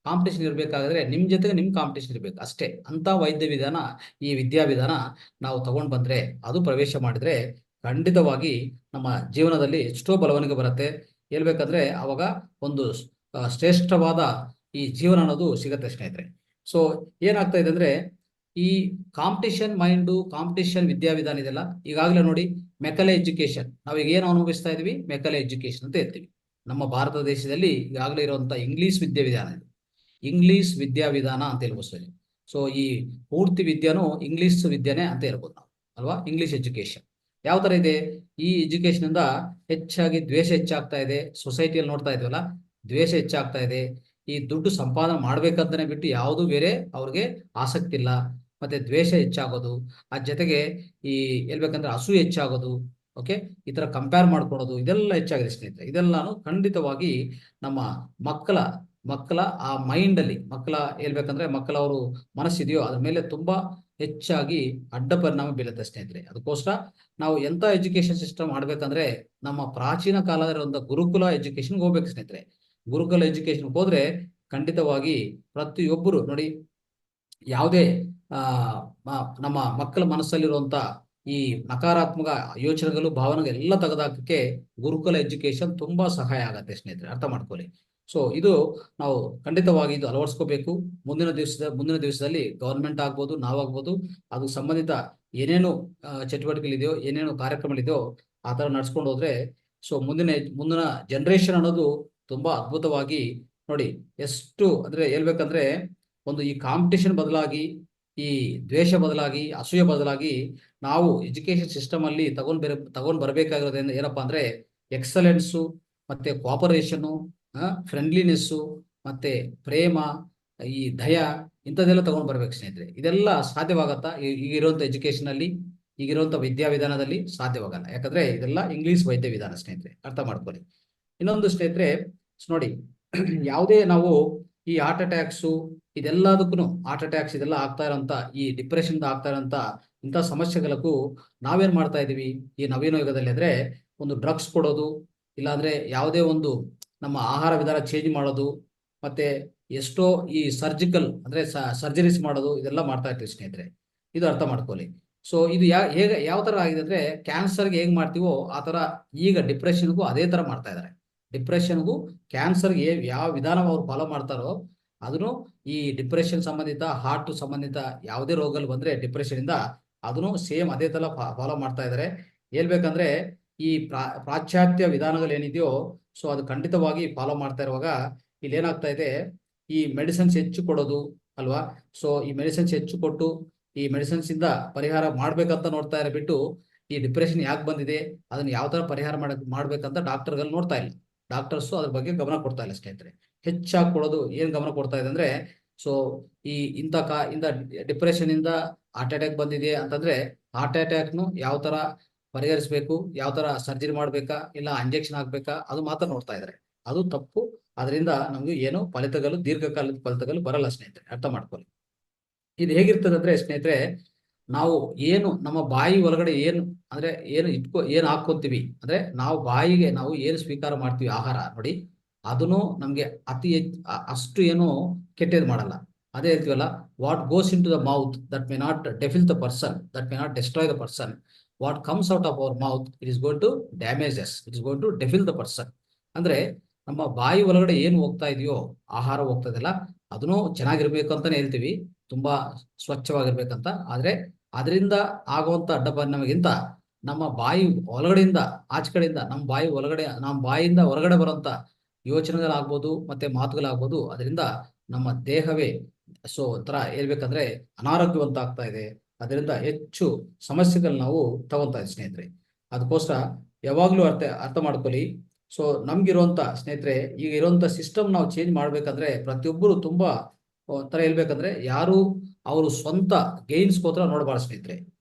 ಕಾಂಪಿಟೇಷನ್ ಇರ್ಬೇಕಾದ್ರೆ ನಿಮ್ ಜೊತೆಗೆ ನಿಮ್ ಕಾಂಪಿಟೇಷನ್ ಇರ್ಬೇಕು ಅಷ್ಟೇ. ಅಂತ ವೈದ್ಯ ವಿಧಾನ, ಈ ವಿದ್ಯಾವಿಧಾನ ನಾವು ತಗೊಂಡ್ ಬಂದ್ರೆ, ಅದು ಪ್ರವೇಶ ಮಾಡಿದ್ರೆ ಖಂಡಿತವಾಗಿ ನಮ್ಮ ಜೀವನದಲ್ಲಿ ಎಷ್ಟೋ ಬಲವಣಿಗೆ ಬರುತ್ತೆ. ಹೇಳ್ಬೇಕಂದ್ರೆ ಅವಾಗ ಒಂದು ಶ್ರೇಷ್ಠವಾದ ಈ ಜೀವನ ಅನ್ನೋದು ಸಿಗತ್ತೆ ಸ್ನೇಹಿತರೆ. ಸೊ ಏನಾಗ್ತಾ ಇದೆ ಅಂದ್ರೆ, ಈ ಕಾಂಪಿಟೇಷನ್ ಮೈಂಡು, ಕಾಂಪಿಟೇಷನ್ ವಿದ್ಯಾವಿಧಾನ ಇದೆಲ್ಲ ಈಗಾಗಲೇ ನೋಡಿ, ಮೆಕಲೆ ಎಜುಕೇಶನ್ ನಾವೀಗ ಏನು ಅನುಭವಿಸ್ತಾ ಇದೀವಿ, ಮೆಕಲೆ ಎಜುಕೇಶನ್ ಅಂತ ಹೇಳ್ತೀವಿ. ನಮ್ಮ ಭಾರತ ದೇಶದಲ್ಲಿ ಈಗಾಗಲೇ ಇರುವಂತಹ ಇಂಗ್ಲಿಷ್ ವಿದ್ಯಾವಿಧಾನ ಅಂತ ಹೇಳ್ಬೋದು. ಸೊ ಈ ಪೂರ್ತಿ ವಿದ್ಯಾನು ಇಂಗ್ಲಿಷ್ ವಿದ್ಯಾನೇ ಅಂತ ಹೇಳ್ಬೋದು ನಾವು ಅಲ್ವಾ. ಇಂಗ್ಲಿಷ್ ಎಜುಕೇಶನ್ ಯಾವ ತರ ಇದೆ, ಈ ಎಜುಕೇಶನ್ ಇಂದ ಹೆಚ್ಚಾಗಿ ದ್ವೇಷ ಹೆಚ್ಚಾಗ್ತಾ ಇದೆ. ಸೊಸೈಟಿಯಲ್ಲಿ ನೋಡ್ತಾ ಇದೀವಲ್ಲ, ದ್ವೇಷ ಹೆಚ್ಚಾಗ್ತಾ ಇದೆ. ಈ ದುಡ್ಡು ಸಂಪಾದನೆ ಮಾಡ್ಬೇಕಂತಾನೆ ಬಿಟ್ಟು ಯಾವುದು ಬೇರೆ ಅವ್ರಿಗೆ ಆಸಕ್ತಿ ಇಲ್ಲ. ಮತ್ತೆ ದ್ವೇಷ ಹೆಚ್ಚಾಗೋದು, ಅದ್ ಜೊತೆಗೆ ಈ ಹೇಳ್ಬೇಕಂದ್ರೆ ಹಸು ಹೆಚ್ಚಾಗೋದು, ಓಕೆ, ಈ ತರ ಕಂಪೇರ್ ಮಾಡ್ಕೊಳ್ಳೋದು, ಇದೆಲ್ಲ ಹೆಚ್ಚಾಗಿದೆ ಸ್ನೇಹಿತರೆ. ಇದೆಲ್ಲಾನು ಖಂಡಿತವಾಗಿ ನಮ್ಮ ಮಕ್ಕಳ ಆ ಮೈಂಡ್ ಅಲ್ಲಿ ಮಕ್ಕಳ ಹೇಳ್ಬೇಕಂದ್ರೆ ಮಕ್ಕಳ ಅವರು ಮನಸ್ಸಿದೆಯೋ ಅದ್ರ ಮೇಲೆ ತುಂಬಾ ಹೆಚ್ಚಾಗಿ ಅಡ್ಡ ಪರಿಣಾಮ ಬೀಳುತ್ತೆ ಸ್ನೇಹಿತರೆ. ಅದಕ್ಕೋಸ್ಕರ ನಾವು ಎಂತ ಎಜುಕೇಶನ್ ಸಿಸ್ಟಮ್ ಮಾಡ್ಬೇಕಂದ್ರೆ ನಮ್ಮ ಪ್ರಾಚೀನ ಕಾಲದ ಗುರುಕುಲ ಎಜುಕೇಶನ್ ಹೋಗ್ಬೇಕು ಸ್ನೇಹಿತರೆ. ಗುರುಕುಲ ಎಜುಕೇಶನ್ ಹೋದ್ರೆ ಖಂಡಿತವಾಗಿ ಪ್ರತಿಯೊಬ್ಬರು ನೋಡಿ ಯಾವುದೇ ಆ ನಮ್ಮ ಮಕ್ಕಳ ಮನಸ್ಸಲ್ಲಿರುವಂತ ಈ ನಕಾರಾತ್ಮಕ ಯೋಚನೆಗಳು ಭಾವನೆಗಳು ಎಲ್ಲ ತೆಗೆದಾಕಕ್ಕೆ ಗುರುಕುಲ ಎಜುಕೇಶನ್ ತುಂಬಾ ಸಹಾಯ ಆಗತ್ತೆ ಸ್ನೇಹಿತರೆ, ಅರ್ಥ ಮಾಡ್ಕೊಳ್ಳಿ. ಸೊ ಇದು ನಾವು ಖಂಡಿತವಾಗಿ ಇದು ಅಳವಡಿಸ್ಕೋಬೇಕು. ಮುಂದಿನ ದಿವಸದಲ್ಲಿ ಗವರ್ಮೆಂಟ್ ಆಗ್ಬೋದು, ನಾವಾಗ್ಬೋದು, ಅದು ಸಂಬಂಧಿತ ಏನೇನು ಚಟುವಟಿಕೆಗಳಿದೆಯೋ ಏನೇನು ಕಾರ್ಯಕ್ರಮಗಳಿದೆಯೋ ಆ ತರ ನಡ್ಸ್ಕೊಂಡು ಹೋದ್ರೆ ಸೊ ಮುಂದಿನ ಜನರೇಷನ್ ಅನ್ನೋದು ತುಂಬಾ ಅದ್ಭುತವಾಗಿ ನೋಡಿ ಎಷ್ಟು ಅಂದ್ರೆ ಹೇಳ್ಬೇಕಂದ್ರೆ ಒಂದು ಈ ಕಾಂಪಿಟೇಷನ್ ಬದಲಾಗಿ ಈ ದ್ವೇಷ ಬದಲಾಗಿ ಅಸೂಯೆ ಬದಲಾಗಿ ನಾವು ಎಜುಕೇಶನ್ ಸಿಸ್ಟಮ್ ಅಲ್ಲಿ ತಗೊಂಡ್ ಬರ್ಬೇಕಾಗಿರೋದ್ರಿಂದ ಏನಪ್ಪಾ ಅಂದ್ರೆ ಎಕ್ಸಲೆನ್ಸು ಮತ್ತೆ ಕೋಪರೇಷನ್, ಫ್ರೆಂಡ್ಲಿನೆಸ್ಸು ಮತ್ತೆ ಪ್ರೇಮ, ಈ ದಯ ಇಂಥದ್ದೆಲ್ಲ ತಗೊಂಡ್ ಬರ್ಬೇಕು ಸ್ನೇಹಿತರೆ. ಇದೆಲ್ಲ ಸಾಧ್ಯವಾಗತ್ತಾ ಈಗಿರುವಂತ ಎಜುಕೇಶನ್ ಅಲ್ಲಿ, ಈಗಿರುವಂತ ವಿದ್ಯಾವಿಧಾನದಲ್ಲಿ? ಸಾಧ್ಯವಾಗಲ್ಲ. ಯಾಕಂದ್ರೆ ಇದೆಲ್ಲ ಇಂಗ್ಲಿಷ್ ವೈದ್ಯ ವಿಧಾನ ಸ್ನೇಹಿತರೆ, ಅರ್ಥ ಮಾಡ್ಕೊಳ್ಳಿ. ಇನ್ನೊಂದು ಸ್ನೇಹಿತರೆ ನೋಡಿ ಯಾವುದೇ ನಾವು ಈ ಹಾರ್ಟ್ ಅಟ್ಯಾಕ್ಸು ಇದೆಲ್ಲದಕ್ಕೂ ಹಾರ್ಟ್ ಅಟ್ಯಾಕ್ಸ್ ಇದೆಲ್ಲ ಆಗ್ತಾ ಇರೋಂಥ ಈ ಡಿಪ್ರೆಷನ್ ಆಗ್ತಾ ಇರೋಂಥ ಇಂಥ ಸಮಸ್ಯೆಗಳಿಗೂ ನಾವೇನ್ ಮಾಡ್ತಾ ಇದೀವಿ ಈ ನವೀನ ಯುಗದಲ್ಲಿ ಅಂದ್ರೆ ಒಂದು ಡ್ರಗ್ಸ್ ಕೊಡೋದು, ಇಲ್ಲಾಂದ್ರೆ ಯಾವುದೇ ಒಂದು ನಮ್ಮ ಆಹಾರ ವಿಧಾನ ಚೇಂಜ್ ಮಾಡೋದು, ಮತ್ತೆ ಎಷ್ಟೋ ಈ ಸರ್ಜಿಕಲ್ ಅಂದ್ರೆ ಸರ್ಜರೀಸ್ ಮಾಡೋದು, ಇದೆಲ್ಲ ಮಾಡ್ತಾ ಇರ್ತೀವಿ ಸ್ನೇಹಿತರೆ. ಇದು ಅರ್ಥ ಮಾಡ್ಕೊಳ್ಳಿ. ಸೊ ಇದು ಹೇಗೆ ಯಾವ ತರ ಆಗಿದೆ ಅಂದ್ರೆ ಕ್ಯಾನ್ಸರ್ಗೆ ಹೇಗ್ ಮಾಡ್ತೀವೋ ಆ ತರ ಈಗ ಡಿಪ್ರೆಷನ್ಗೂ ಅದೇ ತರ ಮಾಡ್ತಾ ಇದ್ದಾರೆ. ಡಿಪ್ರೆಷನ್ಗೂ ಕ್ಯಾನ್ಸರ್ಗೆ ಯಾವ ವಿಧಾನ ಅವ್ರು ಫಾಲೋ ಮಾಡ್ತಾರೋ ಅದನ್ನು ಈ ಡಿಪ್ರೆಷನ್ ಸಂಬಂಧಿತ ಹಾರ್ಟ್ ಸಂಬಂಧಿತ ಯಾವುದೇ ರೋಗಗಳು ಬಂದ್ರೆ ಡಿಪ್ರೆಷನ್ ಇಂದ ಅದನ್ನು ಸೇಮ್ ಅದೇ ತರ ಫಾಲೋ ಮಾಡ್ತಾ ಇದ್ದಾರೆ. ಹೇಳ್ಬೇಕಂದ್ರೆ ಈ ಪಾಶ್ಚಾತ್ಯ ವಿಧಾನಗಳು ಏನಿದೆಯೋ ಸೊ ಅದು ಖಂಡಿತವಾಗಿ ಫಾಲೋ ಮಾಡ್ತಾ ಇರುವಾಗ ಇಲ್ಲಿ ಏನಾಗ್ತಾ ಇದೆ, ಈ ಮೆಡಿಸಿನ್ಸ್ ಹೆಚ್ಚು ಕೊಡೋದು ಅಲ್ವಾ. ಸೊ ಈ ಮೆಡಿಸಿನ್ಸ್ ಹೆಚ್ಚು ಕೊಟ್ಟು ಈ ಮೆಡಿಸಿನ್ಸ್ ಇಂದ ಪರಿಹಾರ ಮಾಡ್ಬೇಕಂತ ನೋಡ್ತಾ ಇರೋ ಬಿಟ್ಟು ಈ ಡಿಪ್ರೆಷನ್ ಯಾಕೆ ಬಂದಿದೆ ಅದನ್ನ ಯಾವ ತರ ಪರಿಹಾರ ಮಾಡ್ಬೇಕಂತ ಡಾಕ್ಟರ್ಗಳು ನೋಡ್ತಾ ಇಲ್ಲ. ಡಾಕ್ಟರ್ಸ್ ಅದ್ರ ಬಗ್ಗೆ ಗಮನ ಕೊಡ್ತಾ ಇಲ್ಲ ಸ್ನೇಹಿತರೆ. ಹೆಚ್ಚಾಗಿ ಕೊಡೋದು ಏನ್ ಗಮನ ಕೊಡ್ತಾ ಇದೆ ಅಂದ್ರೆ ಸೊ ಈ ಇಂಥ ಡಿಪ್ರೆಷನ್ ಇಂದ ಹಾರ್ಟ್ ಅಟ್ಯಾಕ್ ಬಂದಿದೆ ಅಂತಂದ್ರೆ ಹಾರ್ಟ್ ಅಟ್ಯಾಕ್ನು ಯಾವ ತರ ಪರಿಹರಿಸಬೇಕು, ಯಾವ ತರ ಸರ್ಜರಿ ಮಾಡ್ಬೇಕಾ ಇಲ್ಲ ಇಂಜೆಕ್ಷನ್ ಹಾಕ್ಬೇಕಾ ಅದು ಮಾತ್ರ ನೋಡ್ತಾ ಇದ್ದಾರೆ. ಅದು ತಪ್ಪು. ಅದರಿಂದ ನಮ್ಗೆ ಏನು ದೀರ್ಘಕಾಲದ ಫಲಿತಗಳು ಬರಲ್ಲ ಸ್ನೇಹಿತರೆ, ಅರ್ಥ ಮಾಡ್ಕೊಳ್ಳಿ. ಇದು ಹೇಗಿರ್ತದೆ ಅಂದ್ರೆ ಸ್ನೇಹಿತರೆ, ನಾವು ಏನು ನಮ್ಮ ಬಾಯಿ ಒಳಗಡೆ ಏನು ಅಂದ್ರೆ ಏನು ಹಾಕೊಂತೀವಿ ಅಂದ್ರೆ ನಾವು ಬಾಯಿಗೆ ನಾವು ಏನು ಸ್ವೀಕಾರ ಮಾಡ್ತೀವಿ ಆಹಾರ ನೋಡಿ ಅದನ್ನು ನಮ್ಗೆ ಅಷ್ಟು ಏನು ಕೆಟ್ಟದ್ದು ಮಾಡಲ್ಲ. ಅದೇ ಹೇಳ್ತೀವಲ್ಲ, what goes in to the mouth that may not defile the person, that may not destroy the person. What comes out of our mouth it is going to damages, it is going to defile the person. ಅಂದ್ರೆ ನಮ್ಮ ಬಾಯಿ ಒಳಗಡೆ ಏನು ಹೋಗ್ತಾ ಇದೆಯೋ ಆಹಾರ ಹೋಗ್ತದಲ್ಲ ಅದನ್ನು ಚೆನ್ನಾಗಿರ್ಬೇಕು ಅಂತಾನೆ ಹೇಳ್ತೀವಿ, ತುಂಬಾ ಸ್ವಚ್ಛವಾಗಿರ್ಬೇಕಂತ. ಆದ್ರೆ ಅದರಿಂದ ಆಗುವಂತ ಅಡ್ಡ ಪರಿಣಾಮಗಿಂತ ನಮ್ಮ ಬಾಯಿ ಒಳಗಡೆಯಿಂದ ಆಚೆ ಕಡೆಯಿಂದ ನಮ್ಮ ಬಾಯಿಯಿಂದ ಹೊರಗಡೆ ಬರುವಂತ ಯೋಚನೆಗಳಾಗ್ಬೋದು ಮತ್ತೆ ಮಾತುಗಳಾಗ್ಬೋದು, ಅದರಿಂದ ನಮ್ಮ ದೇಹವೇ ಸೊ ಒಂಥರ ಹೇಳ್ಬೇಕಂದ್ರೆ ಅನಾರೋಗ್ಯವಂತ ಆಗ್ತಾ ಇದೆ. ಅದರಿಂದ ಹೆಚ್ಚು ಸಮಸ್ಯೆಗಳು ನಾವು ತಗೊಂತಾ ಇದ್ದೀವಿ ಸ್ನೇಹಿತರೆ. ಅದಕ್ಕೋಸ್ಕರ ಯಾವಾಗ್ಲೂ ಅರ್ಥ ಮಾಡ್ಕೊಳ್ಳಿ. ಸೊ ನಮ್ಗಿರುವಂತ ಸ್ನೇಹಿತರೆ ಈಗ ಇರುವಂತ ಸಿಸ್ಟಮ್ ನಾವು ಚೇಂಜ್ ಮಾಡ್ಬೇಕಂದ್ರೆ ಪ್ರತಿಯೊಬ್ಬರು ತುಂಬಾ ಒಂಥರ ಹೇಳ್ಬೇಕಂದ್ರೆ ಯಾರು ಅವರು ಸ್ವಂತ ಗೇನ್ಸ್ಗೋತ್ರ ನೋಡಬಾರ್ದು ಸ್ನೇಹಿತರೆ.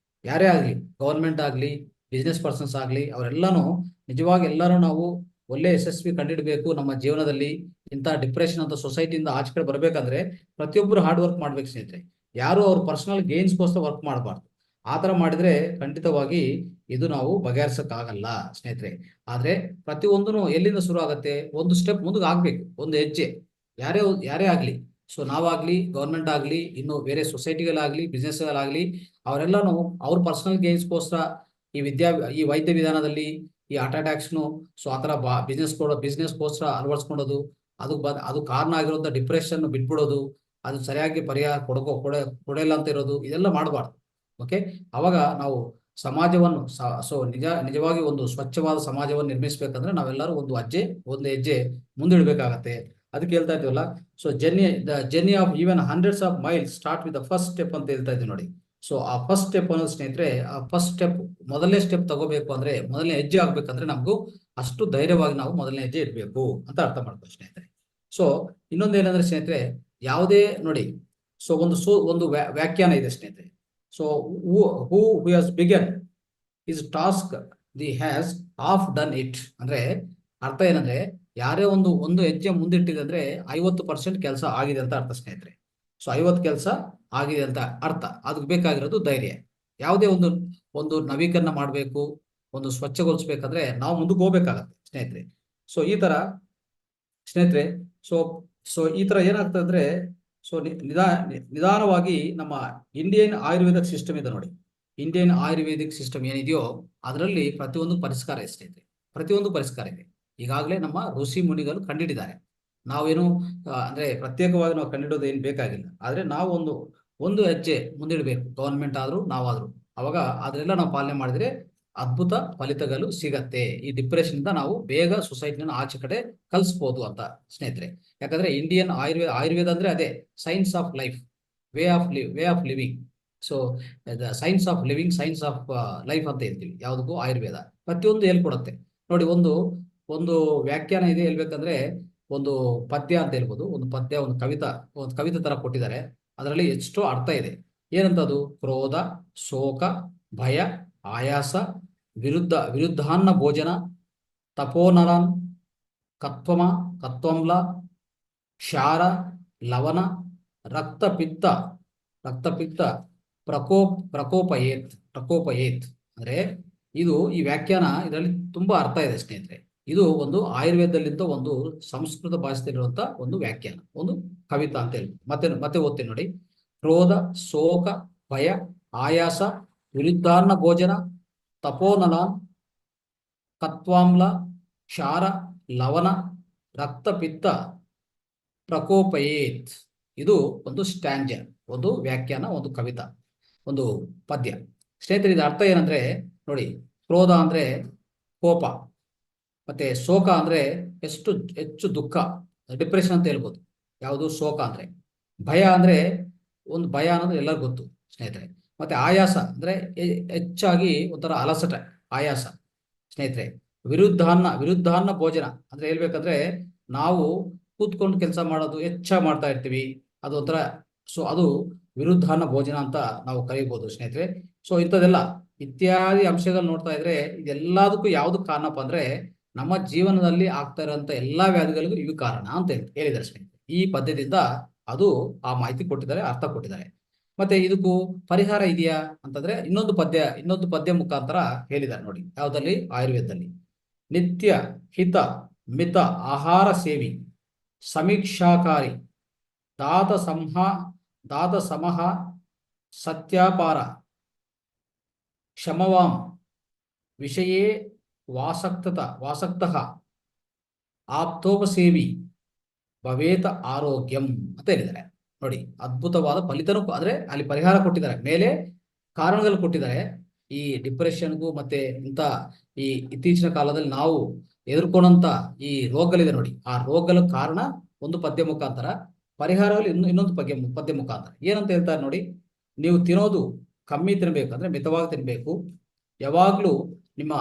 ಯಾರೇ ಆಗ್ಲಿ, ಗವರ್ಮೆಂಟ್ ಆಗ್ಲಿ, ಬಿಸ್ನೆಸ್ ಪರ್ಸನ್ಸ್ ಆಗ್ಲಿ, ಅವರೆಲ್ಲಾನು ನಿಜವಾಗಿ ಎಲ್ಲರೂ ನಾವು ಒಳ್ಳೆ ಯಶಸ್ವಿ ಕಂಡಿಡ್ಬೇಕು ನಮ್ಮ ಜೀವನದಲ್ಲಿ. ಇಂಥ ಡಿಪ್ರೆಷನ್ ಅಂತ ಸೊಸೈಟಿಯಿಂದ ಆಚೆ ಕಡೆ ಬರ್ಬೇಕಂದ್ರೆ ಪ್ರತಿಯೊಬ್ಬರು ಹಾರ್ಡ್ ವರ್ಕ್ ಮಾಡ್ಬೇಕು ಸ್ನೇಹಿತರೆ. ಯಾರು ಅವ್ರ ಪರ್ಸನಲ್ ಗೇನ್ಸ್ಗೋಸ್ಕರ ವರ್ಕ್ ಮಾಡಬಾರ್ದು. ಆ ತರ ಮಾಡಿದ್ರೆ ಖಂಡಿತವಾಗಿ ಇದು ನಾವು ಬಗೆಹರಿಸಕ್ಕಾಗಲ್ಲ ಸ್ನೇಹಿತರೆ. ಆದ್ರೆ ಪ್ರತಿಯೊಂದನು ಎಲ್ಲಿಂದ ಶುರು ಆಗತ್ತೆ, ಒಂದು ಸ್ಟೆಪ್ ಮುಂದಕ್ಕೆ ಆಗ್ಬೇಕು, ಒಂದು ಹೆಜ್ಜೆ. ಯಾರೇ ಆಗ್ಲಿ, ಸೊ ನಾವಾಗ್ಲಿ, ಗವರ್ಮೆಂಟ್ ಆಗ್ಲಿ, ಇನ್ನು ಬೇರೆ ಸೊಸೈಟಿಗಳಾಗ್ಲಿ, ಬಿಸ್ನೆಸ್ಗಳಾಗ್ಲಿ, ಅವರೆಲ್ಲಾನು ಅವ್ರ ಪರ್ಸನಲ್ ಗೇನ್ಸ್ಗೋಸ್ಕರ ಈ ವೈದ್ಯ ವಿಧಾನದಲ್ಲಿ ಈ ಹಾರ್ಟ್ ಅಟ್ಯಾಕ್ಸ್ನು ಸೊ ಆತರ ಬಿಸ್ನೆಸ್ಗೋಸ್ಕರ ಅಳವಡಿಸ್ಕೊಳ್ಳೋದು, ಅದು ಕಾರಣ ಆಗಿರುವಂತ ಡಿಪ್ರೆಷನ್ ಬಿಟ್ಬಿಡೋದು, ಅದು ಸರಿಯಾಗಿ ಪರಿಹಾರ ಕೊಡಲ್ಲ ಅಂತ ಇರೋದು, ಇದೆಲ್ಲ ಮಾಡಬಾರ್ದು. ಓಕೆ, ಅವಾಗ ನಾವು ಸಮಾಜವನ್ನು ನಿಜವಾಗಿ ಒಂದು ಸ್ವಚ್ಛವಾದ ಸಮಾಜವನ್ನು ನಿರ್ಮಿಸಬೇಕಂದ್ರೆ ನಾವೆಲ್ಲರೂ ಒಂದು ಹೆಜ್ಜೆ ಮುಂದಿಡ್ಬೇಕಾಗತ್ತೆ. ಅದಕ್ಕೆ ಹೇಳ್ತಾ ಇದ್ದೀವಲ್ಲ, so journey of even hundreds of miles start with the first step ಅಂತ ಹೇಳ್ತಾ ಇದ್ದೀವಿ ನೋಡಿ. ಸೊ ಆ ಫಸ್ಟ್ ಸ್ಟೆಪ್ ಅನ್ನೋದು ಸ್ನೇಹಿತರೆ, ಆ ಫಸ್ಟ್ ಸ್ಟೆಪ್ ಮೊದಲನೇ ಸ್ಟೆಪ್ ತಗೋಬೇಕು ಅಂದ್ರೆ, ಮೊದಲನೇ ಹೆಜ್ಜೆ ಆಗ್ಬೇಕಂದ್ರೆ ನಮಗೂ ಅಷ್ಟು ಧೈರ್ಯವಾಗಿ ನಾವು ಮೊದಲನೇ ಹೆಜ್ಜೆ ಇಡಬೇಕು ಅಂತ ಅರ್ಥ ಮಾಡ್ಬೋದು ಸ್ನೇಹಿತರೆ. ಸೊ ಇನ್ನೊಂದೇನಂದ್ರೆ ಸ್ನೇಹಿತರೆ, ಯಾವುದೇ ನೋಡಿ, ಸೊ ಒಂದು ವ್ಯಾಖ್ಯಾನ ಇದೆ ಸ್ನೇಹಿತರೆ. So who has begun his task the has half done it. ಅಂದ್ರೆ ಅರ್ಥ ಏನಂದ್ರೆ ಯಾರೇ ಒಂದು ಹೆಜ್ಜೆ ಮುಂದಿಟ್ಟಿದೆ ಅಂದ್ರೆ 50% ಕೆಲಸ ಆಗಿದೆ ಅಂತ ಅರ್ಥ ಸ್ನೇಹಿತರೆ. ಸೊ 50 ಕೆಲಸ ಆಗಿದೆ ಅಂತ ಅರ್ಥ. ಅದಕ್ಕೆ ಬೇಕಾಗಿರೋದು ಧೈರ್ಯ. ಯಾವುದೇ ಒಂದು ನವೀಕರಣ ಮಾಡಬೇಕು, ಒಂದು ಸ್ವಚ್ಛಗೊಳಿಸ್ಬೇಕಂದ್ರೆ ನಾವು ಮುಂದಕ್ಕೆ ಹೋಗ್ಬೇಕಾಗತ್ತೆ ಸ್ನೇಹಿತರೆ. ಸೊ ಈ ತರ ಸ್ನೇಹಿತರೆ, ಸೊ ಸೊ ಈ ತರ ಏನಾಗ್ತದೆ ಅಂದ್ರೆ, ಸೊ ನಿಧಾನವಾಗಿ ನಮ್ಮ ಇಂಡಿಯನ್ ಆಯುರ್ವೇದಿಕ್ ಸಿಸ್ಟಮ್ ಇದೆ ನೋಡಿ. ಇಂಡಿಯನ್ ಆಯುರ್ವೇದಿಕ್ ಸಿಸ್ಟಮ್ ಏನಿದೆಯೋ ಅದರಲ್ಲಿ ಪ್ರತಿಯೊಂದು ಪರಿಷ್ಕಾರ ಇದೆ ಸ್ನೇಹಿತರೆ. ಪ್ರತಿಯೊಂದು ಪರಿಷ್ಕಾರ ಇದೆ. ಈಗಾಗಲೇ ನಮ್ಮ ಋಷಿ ಮುನಿಗಳು ಕಂಡಿಡಿದ್ದಾರೆ. ನಾವೇನು ಅಂದ್ರೆ ಪ್ರತ್ಯೇಕವಾಗಿ ನಾವು ಕಂಡಿಡೋದು ಏನು ಬೇಕಾಗಿಲ್ಲ. ಆದ್ರೆ ನಾವು ಒಂದು ಹೆಜ್ಜೆ ಮುಂದಿಡಬೇಕು, ಗವರ್ಮೆಂಟ್ ಆದ್ರೂ ನಾವಾದ್ರೂ. ಅವಾಗ ಅದನ್ನೆಲ್ಲ ನಾವು ಪಾಲನೆ ಮಾಡಿದ್ರೆ ಅದ್ಭುತ ಫಲಿತಗಳು ಸಿಗತ್ತೆ. ಈ ಡಿಪ್ರೆಷನ್ ಇಂದ ನಾವು ಬೇಗ ಸೊಸೈಟಿನ ಆಚೆ ಕಡೆ ಕಲಿಸ್ಬೋದು ಅಂತ ಸ್ನೇಹಿತರೆ. ಯಾಕಂದ್ರೆ ಇಂಡಿಯನ್ ಆಯುರ್ವೇದ ಅಂದ್ರೆ ಅದೇ science of life, way of living. So science of living, science of life ಅಂತ ಹೇಳ್ತೀವಿ ಯಾವುದಕ್ಕೂ ಆಯುರ್ವೇದ. ಪ್ರತಿಯೊಂದು ಹೇಳ್ಕೊಡುತ್ತೆ ನೋಡಿ. ಒಂದು ವ್ಯಾಖ್ಯಾನ ಇದೆ ಹೇಳ್ಬೇಕಂದ್ರೆ, ಒಂದು ಪದ್ಯ ಅಂತ ಹೇಳ್ಬೋದು. ಒಂದು ಪದ್ಯ, ಒಂದು ಕವಿತಾ ತರ ಕೊಟ್ಟಿದ್ದಾರೆ. ಅದರಲ್ಲಿ ಎಷ್ಟೋ ಅರ್ಥ ಇದೆ. ಏನಂತದು? ಕ್ರೋಧ, ಶೋಕ, ಭಯ, ಆಯಾಸ, ವಿರುದ್ಧಾನ್ನ ಭೋಜನ, ತಪೋನರನ್, ಕತ್ವಂಲ, ಕ್ಷಾರ, ಲವಣ, ರಕ್ತಪಿತ್ತ ಪ್ರಕೋಪಯೇತ್ ಅಂದ್ರೆ ಇದು ಈ ವ್ಯಾಖ್ಯಾನ, ಇದರಲ್ಲಿ ತುಂಬಾ ಅರ್ಥ ಇದೆ ಸ್ನೇಹಿತರೆ. ಇದು ಒಂದು ಆಯುರ್ವೇದದಲ್ಲಿಂದ ಒಂದು ಸಂಸ್ಕೃತ ಭಾಷೆಯಲ್ಲಿರುವಂತ ಒಂದು ವ್ಯಾಖ್ಯಾನ, ಒಂದು ಕವಿತಾ ಅಂತ ಹೇಳಿ. ಮತ್ತೆ ಓದ್ತೀನಿ ನೋಡಿ. ಕ್ರೋಧ, ಶೋಕ, ಭಯ, ಆಯಾಸ, ವಿರುದ್ಧಾನ್ನ ಭೋಜನ, ತಪೋನಲ, ಕತ್ವಾಮ್ಲ, ಕ್ಷಾರ, ಲವಣ, ರಕ್ತಪಿತ್ತ ಪ್ರಕೋಪಯೇತ್. ಇದು ಒಂದು ಸ್ಟ್ಯಾಂಜರ್, ಒಂದು ವ್ಯಾಖ್ಯಾನ, ಒಂದು ಕವಿತಾ, ಒಂದು ಪದ್ಯ ಸ್ನೇಹಿತರೆ. ಇದು ಅರ್ಥ ಏನಂದ್ರೆ ನೋಡಿ, ಕ್ರೋಧ ಅಂದ್ರೆ ಕೋಪ, ಮತ್ತೆ ಶೋಕ ಅಂದ್ರೆ ಹೆಚ್ಚು ದುಃಖ, ಡಿಪ್ರೆಷನ್ ಅಂತ ಹೇಳ್ಬೋದು. ಯಾವುದು ಶೋಕ ಅಂದ್ರೆ. ಭಯ ಅಂದ್ರೆ ಒಂದು ಭಯ ಅನ್ನೋದು ಎಲ್ಲರಿಗೂ ಗೊತ್ತು ಸ್ನೇಹಿತರೆ. ಮತ್ತೆ ಆಯಾಸ ಅಂದ್ರೆ ಹೆಚ್ಚಾಗಿ ಒಂಥರ ಅಲಸಟ, ಆಯಾಸ ಸ್ನೇಹಿತರೆ. ವಿರುದ್ಧಾನ್ನ ಭೋಜನ ಅಂದ್ರೆ ಹೇಳ್ಬೇಕಂದ್ರೆ ನಾವು ಕೂತ್ಕೊಂಡು ಕೆಲಸ ಮಾಡೋದು ಹೆಚ್ಚಾಗಿ ಮಾಡ್ತಾ ಇರ್ತೀವಿ, ಅದು ಒಂಥರ. ಸೊ ಅದು ವಿರುದ್ಧಾನ್ನ ಭೋಜನ ಅಂತ ನಾವು ಕರೀಬಹುದು ಸ್ನೇಹಿತರೆ. ಸೊ ಇಂಥದೆಲ್ಲ ಇತ್ಯಾದಿ ಅಂಶಗಳು ನೋಡ್ತಾ ಇದ್ರೆ ಇದೆಲ್ಲದಕ್ಕೂ ಯಾವ್ದು ಕಾರಣಪ್ಪ ಅಂದ್ರೆ ನಮ್ಮ ಜೀವನದಲ್ಲಿ ಆಗ್ತಾ ಇರೋಂಥ ಎಲ್ಲಾ ವ್ಯಾಧಿಗಳಿಗೂ ಇವು ಕಾರಣ ಅಂತ ಹೇಳಿದ್ದಾರೆ ಸ್ನೇಹಿತರೆ. ಈ ಪದ್ಯದಿಂದ ಅದು ಆ ಮಾಹಿತಿ ಕೊಟ್ಟಿದ್ದಾರೆ, ಅರ್ಥ ಕೊಟ್ಟಿದ್ದಾರೆ. ಮತ್ತೆ ಇದಕ್ಕೂ ಪರಿಹಾರ ಇದೆಯಾ ಅಂತಂದ್ರೆ ಇನ್ನೊಂದು ಪದ್ಯ ಮುಖಾಂತರ ಹೇಳಿದ್ದಾರೆ ನೋಡಿ. ಯಾವ್ದಲ್ಲಿ? ಆಯುರ್ವೇದದಲ್ಲಿ. ನಿತ್ಯ ಹಿತ ಮಿತ ಆಹಾರ ಸೇವಿ, ಸಮೀಕ್ಷಾಕಾರಿ, ದಾತ ಸಮಹ, ಸತ್ಯಾಪಾರ, ಕ್ಷಮವಾಂ, ವಿಷಯೇ ವಾಸಕ್ತಃ, ಆಪ್ತೋಪಸೇವಿ, ಭವೇತ ಆರೋಗ್ಯಂ ಅಂತ ಹೇಳಿದ್ದಾರೆ ನೋಡಿ. ಅದ್ಭುತವಾದ ಫಲಿತನೂ ಅಂದ್ರೆ ಅಲ್ಲಿ ಪರಿಹಾರ ಕೊಟ್ಟಿದ್ದಾರೆ, ಮೇಲೆ ಕಾರಣಗಳು ಕೊಟ್ಟಿದ್ದಾರೆ. ಈ ಡಿಪ್ರೆಷನ್ಗೂ ಮತ್ತೆ ಈ ಇತ್ತೀಚಿನ ಕಾಲದಲ್ಲಿ ನಾವು ಎದುರ್ಕೊಂಡಂತ ಈ ರೋಗಗಳಿದೆ ನೋಡಿ, ಆ ರೋಗಗಳ ಕಾರಣ ಒಂದು ಪದ್ಯ ಮುಖಾಂತರ, ಪರಿಹಾರಗಳು ಇನ್ನೊಂದು ಪದ್ಯ ಮುಖಾಂತರ. ಏನಂತ ಹೇಳ್ತಾರೆ ನೋಡಿ. ನೀವು ತಿನ್ನೋದು ಕಮ್ಮಿ ತಿನ್ಬೇಕು, ಅಂದ್ರೆ ಮಿತವಾಗಿ ತಿನ್ಬೇಕು. ಯಾವಾಗ್ಲೂ ನಿಮ್ಮ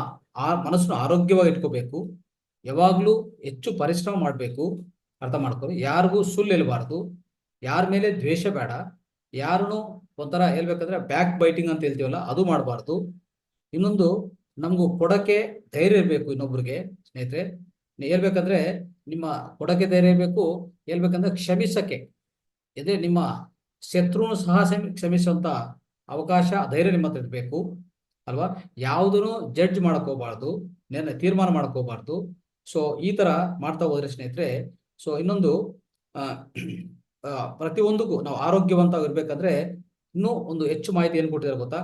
ಮನಸ್ಸನ್ನು ಆರೋಗ್ಯವಾಗಿ ಇಟ್ಕೋಬೇಕು. ಯಾವಾಗ್ಲೂ ಹೆಚ್ಚು ಪರಿಶ್ರಮ ಮಾಡಬೇಕು. ಅರ್ಥ ಮಾಡ್ಕೊಳ್ಳಿ. ಯಾರಿಗೂ ಸುಳ್ಳು ಹೇಳಬಾರ್ದು, ಯಾರ ಮೇಲೆ ದ್ವೇಷ ಬೇಡ, ಯಾರನ್ನು ಒಂಥರ ಹೇಳ್ಬೇಕಂದ್ರೆ ಬ್ಯಾಕ್ ಬೈಟಿಂಗ್ ಅಂತ ಹೇಳ್ತೀವಲ್ಲ, ಅದು ಮಾಡಬಾರ್ದು. ಇನ್ನೊಂದು, ನಮಗೂ ಕೊಡಕ್ಕೆ ಧೈರ್ಯ ಇರಬೇಕು ಇನ್ನೊಬ್ರಿಗೆ ಸ್ನೇಹಿತರೆ. ಹೇಳ್ಬೇಕಂದ್ರೆ ನಿಮ್ಮ ಕೊಡಕ್ಕೆ ಧೈರ್ಯ ಇರಬೇಕು. ಹೇಳ್ಬೇಕಂದ್ರೆ ಕ್ಷಮಿಸಕ್ಕೆ, ಅಂದ್ರೆ ನಿಮ್ಮ ಶತ್ರುನು ಸಹ ಕ್ಷಮಿಸುವಂತ ಅವಕಾಶ, ಧೈರ್ಯ ನಿಮ್ಮ ಹತ್ರ ಇರಬೇಕು ಅಲ್ವಾ. ಯಾವುದನ್ನು ಜಡ್ಜ್ ಮಾಡಕ್ ಹೋಗ್ಬಾರ್ದು, ತೀರ್ಮಾನ ಮಾಡಕ್ ಹೋಗ್ಬಾರ್ದು. ಸೊ ಈ ತರ ಮಾಡ್ತಾ ಹೋದ್ರೆ ಸ್ನೇಹಿತರೆ, ಸೊ ಇನ್ನೊಂದು ಪ್ರತಿಯೊಂದಕ್ಕೂ ನಾವು ಆರೋಗ್ಯವಂತವಾಗಿರ್ಬೇಕಂದ್ರೆ ಇನ್ನೂ ಒಂದು ಹೆಚ್ಚು ಮಾಹಿತಿ ಏನ್ ಕೊಟ್ಟಿದ್ದಾರೆ ಗೊತ್ತಾ?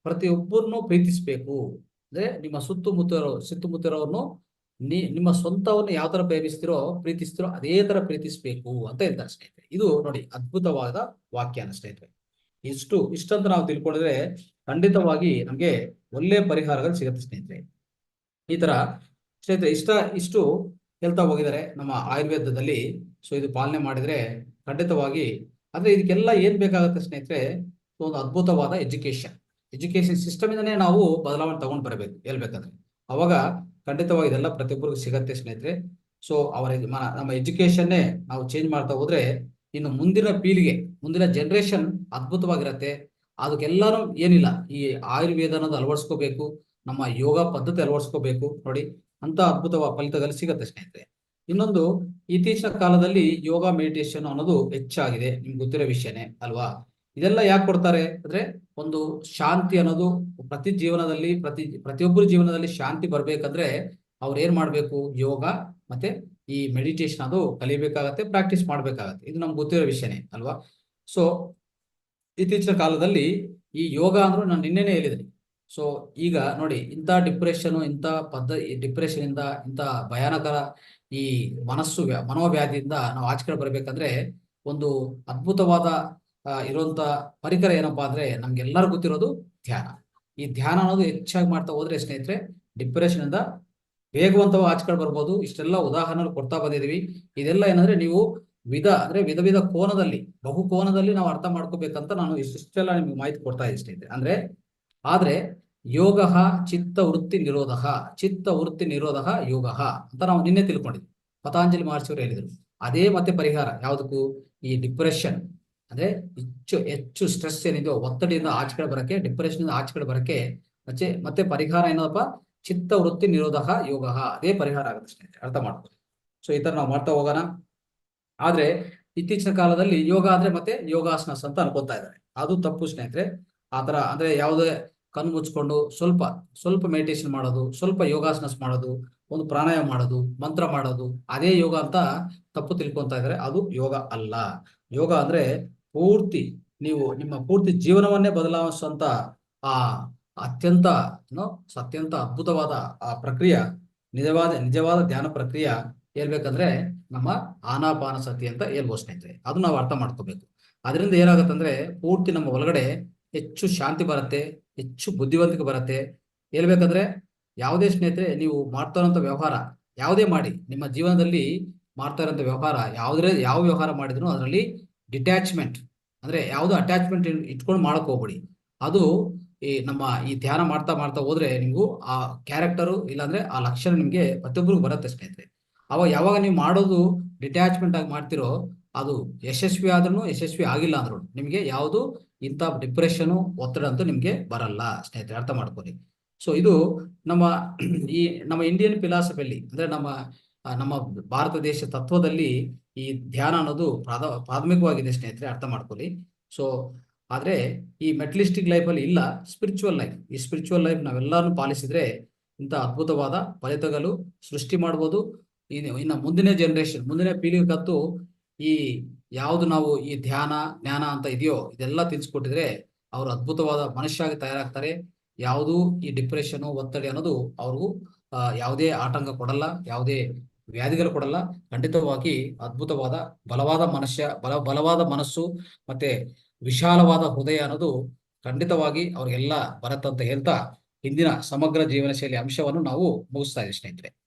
ಪ್ರತಿಯೊಬ್ಬರನ್ನು ಪ್ರೀತಿಸ್ಬೇಕು. ಅಂದ್ರೆ ನಿಮ್ಮ ಸುತ್ತಮುತ್ತರವ್ರನ್ನು ನಿಮ್ಮ ಸ್ವಂತವನ್ನು ಯಾವ ತರ ಪ್ರೀತಿಸ್ತಿರೋ ಅದೇ ತರ ಪ್ರೀತಿಸ್ಬೇಕು ಅಂತ ಹೇಳ್ತಾರೆ ಸ್ನೇಹಿತರೆ. ಇದು ನೋಡಿ ಅದ್ಭುತವಾದ ವ್ಯಾಖ್ಯಾನ ಸ್ನೇಹಿತರೆ. ಇಷ್ಟಂತ ನಾವು ತಿಳ್ಕೊಂಡಿದ್ರೆ ಖಂಡಿತವಾಗಿ ನಮ್ಗೆ ಒಳ್ಳೆ ಪರಿಹಾರಗಳು ಸಿಗುತ್ತೆ ಸ್ನೇಹಿತರೆ. ಈ ತರ ಸ್ನೇಹಿತರೆ ಇಷ್ಟು ಹೇಳ್ತಾ ಹೋಗಿದ್ದಾರೆ ನಮ್ಮ ಆಯುರ್ವೇದದಲ್ಲಿ. ಸೊ ಇದು ಪಾಲನೆ ಮಾಡಿದ್ರೆ ಖಂಡಿತವಾಗಿ, ಅಂದ್ರೆ ಇದಕ್ಕೆಲ್ಲ ಏನ್ ಬೇಕಾಗುತ್ತೆ ಸ್ನೇಹಿತರೆ? ಒಂದು ಅದ್ಭುತವಾದ ಎಜುಕೇಶನ್ ಸಿಸ್ಟಮ್ ಇಂದನೇ ನಾವು ಬದಲಾವಣೆ ತಗೊಂಡ್ ಬರಬೇಕು ಹೇಳ್ಬೇಕಂದ್ರೆ. ಅವಾಗ ಖಂಡಿತವಾಗಿ ಇದೆಲ್ಲ ಪ್ರತಿಯೊಬ್ಬರಿಗೂ ಸಿಗತ್ತೆ ಸ್ನೇಹಿತರೆ. ಸೊ ನಮ್ಮ ಎಜುಕೇಶನ್ನೇ ನಾವು ಚೇಂಜ್ ಮಾಡ್ತಾ ಹೋದ್ರೆ ಇನ್ನು ಮುಂದಿನ ಪೀಳಿಗೆ, ಮುಂದಿನ ಜನರೇಷನ್ ಅದ್ಭುತವಾಗಿರತ್ತೆ. ಅದಕ್ಕೆಲ್ಲಾನು ಏನಿಲ್ಲ, ಈ ಆಯುರ್ವೇದ ಅನ್ನೋದು ಅಳವಡಿಸ್ಕೋಬೇಕು, ನಮ್ಮ ಯೋಗ ಪದ್ಧತಿ ಅಳವಡಿಸ್ಕೋಬೇಕು ನೋಡಿ, ಅಂತ ಅದ್ಭುತವಾದ ಫಲಿತಗಳು ಸಿಗತ್ತೆ ಸ್ನೇಹಿತರೆ. ಇನ್ನೊಂದು, ಇತ್ತೀಚಿನ ಕಾಲದಲ್ಲಿ ಯೋಗ ಮೆಡಿಟೇಷನ್ ಅನ್ನೋದು ಹೆಚ್ಚಾಗಿದೆ, ನಿಮ್ಗೆ ಗೊತ್ತಿರೋ ವಿಷಯನೇ ಅಲ್ವಾ. ಇದೆಲ್ಲ ಯಾಕೆ ಕೊಡ್ತಾರೆ ಅಂದ್ರೆ, ಒಂದು ಶಾಂತಿ ಅನ್ನೋದು ಪ್ರತಿಯೊಬ್ಬರ ಜೀವನದಲ್ಲಿ ಶಾಂತಿ ಬರ್ಬೇಕಂದ್ರೆ ಅವ್ರು ಏನ್ ಮಾಡ್ಬೇಕು, ಯೋಗ ಮತ್ತೆ ಈ ಮೆಡಿಟೇಷನ್ ಅದು ಕಲಿಬೇಕಾಗತ್ತೆ, ಪ್ರಾಕ್ಟೀಸ್ ಮಾಡ್ಬೇಕಾಗತ್ತೆ. ಇದು ನಮ್ಗೆ ಗೊತ್ತಿರೋ ವಿಷಯನೇ ಅಲ್ವಾ. ಸೊ ಇತ್ತೀಚಿನ ಕಾಲದಲ್ಲಿ ಈ ಯೋಗ ಅಂದ್ರೂ ನಾನು ನಿನ್ನೆನೆ ಹೇಳಿದ್ದೀನಿ. ಸೊ ಈಗ ನೋಡಿ, ಇಂಥ ಡಿಪ್ರೆಷನ್, ಡಿಪ್ರೆಷನ್ ಇಂದ, ಇಂಥ ಭಯಾನಕರ ಈ ಮನೋವ್ಯಾಧಿಯಿಂದ ನಾವು ಆಚೆ ಬರ್ಬೇಕಂದ್ರೆ ಒಂದು ಅದ್ಭುತವಾದ ಇರುವಂತ ಪರಿಕರ ಏನಪ್ಪಾ ಅಂದ್ರೆ, ನಮ್ಗೆಲ್ಲರೂ ಗೊತ್ತಿರೋದು ಧ್ಯಾನ. ಈ ಧ್ಯಾನ ಅನ್ನೋದು ಹೆಚ್ಚಾಗಿ ಮಾಡ್ತಾ ಹೋದ್ರೆ ಸ್ನೇಹಿತರೆ, ಡಿಪ್ರೆಷನ್ ಇಂದ ವೇಗವಂತವಾಗಿ ಆಚೆ ಬರ್ಬೋದು. ಇಷ್ಟೆಲ್ಲ ಉದಾಹರಣೆ ಕೊಡ್ತಾ ಬಂದಿದೀವಿ. ಇದೆಲ್ಲ ಏನಂದ್ರೆ ನೀವು ವಿಧ ವಿಧ ಕೋನದಲ್ಲಿ, ಬಹು ಕೋನದಲ್ಲಿ ನಾವು ಅರ್ಥ ಮಾಡ್ಕೋಬೇಕಂತ ನಾನು ಇಷ್ಟೆಲ್ಲ ನಿಮ್ಗೆ ಮಾಹಿತಿ ಕೊಡ್ತಾ ಇದ್ದೀನಿ ಸ್ನೇಹಿತರೆ. ಆದ್ರೆ ಯೋಗ ಚಿತ್ತ ವೃತ್ತಿ ನಿರೋಧ ಯೋಗ ಅಂತ ನಾವು ನಿನ್ನೆ ತಿಳ್ಕೊಂಡಿದ್ವಿ. ಪತಾಂಜಲಿ ಮಹರ್ಷಿಯವರು ಹೇಳಿದರು. ಅದೇ ಮತ್ತೆ ಪರಿಹಾರ ಯಾವುದಕ್ಕೂ, ಈ ಡಿಪ್ರೆಷನ್ ಅಂದ್ರೆ ಹೆಚ್ಚು ಸ್ಟ್ರೆಸ್ ಏನಿದೆಯೋ, ಒತ್ತಡಿಯಿಂದ ಆಚೆ ಬರಕ್ಕೆ, ಡಿಪ್ರೆಷನ್ ಇಂದ ಆಚೆ ಬರಕ್ಕೆ ಮತ್ತೆ ಪರಿಹಾರ ಏನಪ್ಪ, ಚಿತ್ತ ವೃತ್ತಿ ನಿರೋಧ ಯೋಗ, ಅದೇ ಪರಿಹಾರ ಆಗುತ್ತೆ ಸ್ನೇಹಿತರೆ, ಅರ್ಥ ಮಾಡ್ಕೊಳ್ಳಿ. ಸೊ ಈ ತರ ನಾವು ಮಾಡ್ತಾ ಹೋಗೋಣ. ಆದ್ರೆ ಇತ್ತೀಚಿನ ಕಾಲದಲ್ಲಿ ಯೋಗ ಅಂದ್ರೆ ಮತ್ತೆ ಯೋಗಾಸನಸ್ ಅಂತ ಅನ್ಕೊತಾ ಇದ್ದಾರೆ. ಅದು ತಪ್ಪು ಸ್ನೇಹಿತರೆ. ಆತರ ಅಂದ್ರೆ ಯಾವುದೇ ಕಣ್ಣು ಮುಚ್ಕೊಂಡು ಸ್ವಲ್ಪ ಮೆಡಿಟೇಷನ್ ಮಾಡೋದು, ಸ್ವಲ್ಪ ಯೋಗಾಸನಸ್ ಮಾಡೋದು, ಒಂದು ಪ್ರಾಣಾಯಾಮ ಮಾಡೋದು, ಮಂತ್ರ ಮಾಡೋದು, ಅದೇ ಯೋಗ ಅಂತ ತಪ್ಪು ತಿಳ್ಕೊಂತ ಇದ್ದಾರೆ. ಅದು ಯೋಗ ಅಲ್ಲ. ಯೋಗ ಅಂದ್ರೆ ನೀವು ನಿಮ್ಮ ಪೂರ್ತಿ ಜೀವನವನ್ನೇ ಬದಲಾಯಿಸುವಂತ ಆ ಅತ್ಯಂತ ಅದ್ಭುತವಾದ ಆ ಪ್ರಕ್ರಿಯೆ, ನಿಜವಾದ ಧ್ಯಾನ ಪ್ರಕ್ರಿಯೆ ಹೇಳ್ಬೇಕಂದ್ರೆ ನಮ್ಮ ಆನಾಪಾನಸತಿ ಅಂತ ಹೇಳ್ಬೋದು ಸ್ನೇಹಿತರೆ. ಅದು ನಾವು ಅರ್ಥ ಮಾಡ್ಕೋಬೇಕು. ಅದರಿಂದ ಏನಾಗುತ್ತಂದ್ರೆ, ಪೂರ್ತಿ ನಮ್ಮ ಒಳಗಡೆ ಹೆಚ್ಚು ಶಾಂತಿ ಬರುತ್ತೆ, ಹೆಚ್ಚು ಬುದ್ಧಿವಂತಿಕೆ ಬರುತ್ತೆ. ಹೇಳ್ಬೇಕಂದ್ರೆ ಯಾವುದೇ ಸ್ನೇಹಿತರೆ, ನೀವು ಮಾಡ್ತಾ ಇರೋಂಥ ವ್ಯವಹಾರ ಯಾವುದೇ ಮಾಡಿ, ನಿಮ್ಮ ಜೀವನದಲ್ಲಿ ಮಾಡ್ತಾ ಇರೋಂಥ ವ್ಯವಹಾರ ಯಾವ ವ್ಯವಹಾರ ಮಾಡಿದ್ರು ಅದರಲ್ಲಿ ಡಿಟ್ಯಾಚ್ಮೆಂಟ್ ಅಂದ್ರೆ ಯಾವುದು ಅಟ್ಯಾಚ್ಮೆಂಟ್ ಇಟ್ಕೊಂಡು ಮಾಡಕ್ ಹೋಗ್ಬೇಡಿ. ಅದು ಈ ಧ್ಯಾನ ಮಾಡ್ತಾ ಹೋದ್ರೆ ನಿಮ್ಗೂ ಆ ಕ್ಯಾರೆಕ್ಟರು ಇಲ್ಲಾಂದ್ರೆ ಆ ಲಕ್ಷಣ ನಿಮ್ಗೆ ಪ್ರತಿಯೊಬ್ಬರಿಗೂ ಬರುತ್ತೆ ಸ್ನೇಹಿತರೆ. ಯಾವಾಗ ನೀವು ಮಾಡೋದು ಡಿಟ್ಯಾಚ್ಮೆಂಟ್ ಆಗಿ ಮಾಡ್ತಿರೋ, ಅದು ಯಶಸ್ವಿ ಆದ್ರೂ ಯಶಸ್ವಿ ಆಗಿಲ್ಲ ಅಂದ್ರು ನಿಮ್ಗೆ ಯಾವುದು ಇಂಥ ಡಿಪ್ರೆಷನ್, ಒತ್ತಡ ಅಂತೂ ನಿಮ್ಗೆ ಬರಲ್ಲ ಸ್ನೇಹಿತರೆ, ಅರ್ಥ ಮಾಡ್ಕೊಳ್ಳಿ. ಸೊ ಇದು ನಮ್ಮ ಇಂಡಿಯನ್ ಫಿಲಾಸಫಿಯಲ್ಲಿ ಅಂದ್ರೆ ನಮ್ಮ ಭಾರತ ದೇಶ ತತ್ವದಲ್ಲಿ ಈ ಧ್ಯಾನ ಅನ್ನೋದು ಪ್ರಾಥಮಿಕವಾಗಿದೆ ಸ್ನೇಹಿತರೆ, ಅರ್ಥ ಮಾಡ್ಕೊಳ್ಳಿ. ಸೊ ಆದ್ರೆ ಈ ಮೆಟಲಿಸ್ಟಿಕ್ ಲೈಫ್ ಅಲ್ಲಿ ಇಲ್ಲ, ಸ್ಪಿರಿಚುವಲ್ ಲೈಫ್. ಈ ಸ್ಪಿರಿಚುವಲ್ ಲೈಫ್ ನಾವೆಲ್ಲರೂ ಪಾಲಿಸಿದ್ರೆ ಇಂಥ ಅದ್ಭುತವಾದ ಫಲಿತಗಳು ಸೃಷ್ಟಿ ಮಾಡ್ಬೋದು. ಇನ್ನು ಮುಂದಿನ ಜನರೇಷನ್, ಮುಂದಿನ ಪೀಳಿಗೆಗಂತೂ ಯಾವುದು ನಾವು ಈ ಜ್ಞಾನ ಅಂತ ಇದೆಯೋ ಇದೆಲ್ಲ ತಿಳಿಸ್ಕೊಟ್ಟಿದ್ರೆ ಅವರು ಅದ್ಭುತವಾದ ಮನುಷ್ಯಾಗಿ ತಯಾರಾಗ್ತಾರೆ. ಯಾವುದು ಈ ಡಿಪ್ರೆಷನ್, ಒತ್ತಡ ಅನ್ನೋದು ಅವ್ರಿಗೂ ಯಾವುದೇ ಆತಂಕ ಕೊಡಲ್ಲ, ಯಾವುದೇ ವ್ಯಾಧಿಗಳು ಕೊಡಲ್ಲ. ಖಂಡಿತವಾಗಿ ಅದ್ಭುತವಾದ ಬಲವಾದ ಮನಸ್ಸು ಮತ್ತೆ ವಿಶಾಲವಾದ ಹೃದಯ ಅನ್ನೋದು ಖಂಡಿತವಾಗಿ ಅವ್ರಿಗೆಲ್ಲ ಬರತ್ತಂತ ಹೇಳ್ತಾ ಇಂದಿನ ಸಮಗ್ರ ಜೀವನ ಶೈಲಿ ಅಂಶವನ್ನು ನಾವು ಮುಗಿಸ್ತಾ ಇದ್ದೀವಿ ಸ್ನೇಹಿತರೆ.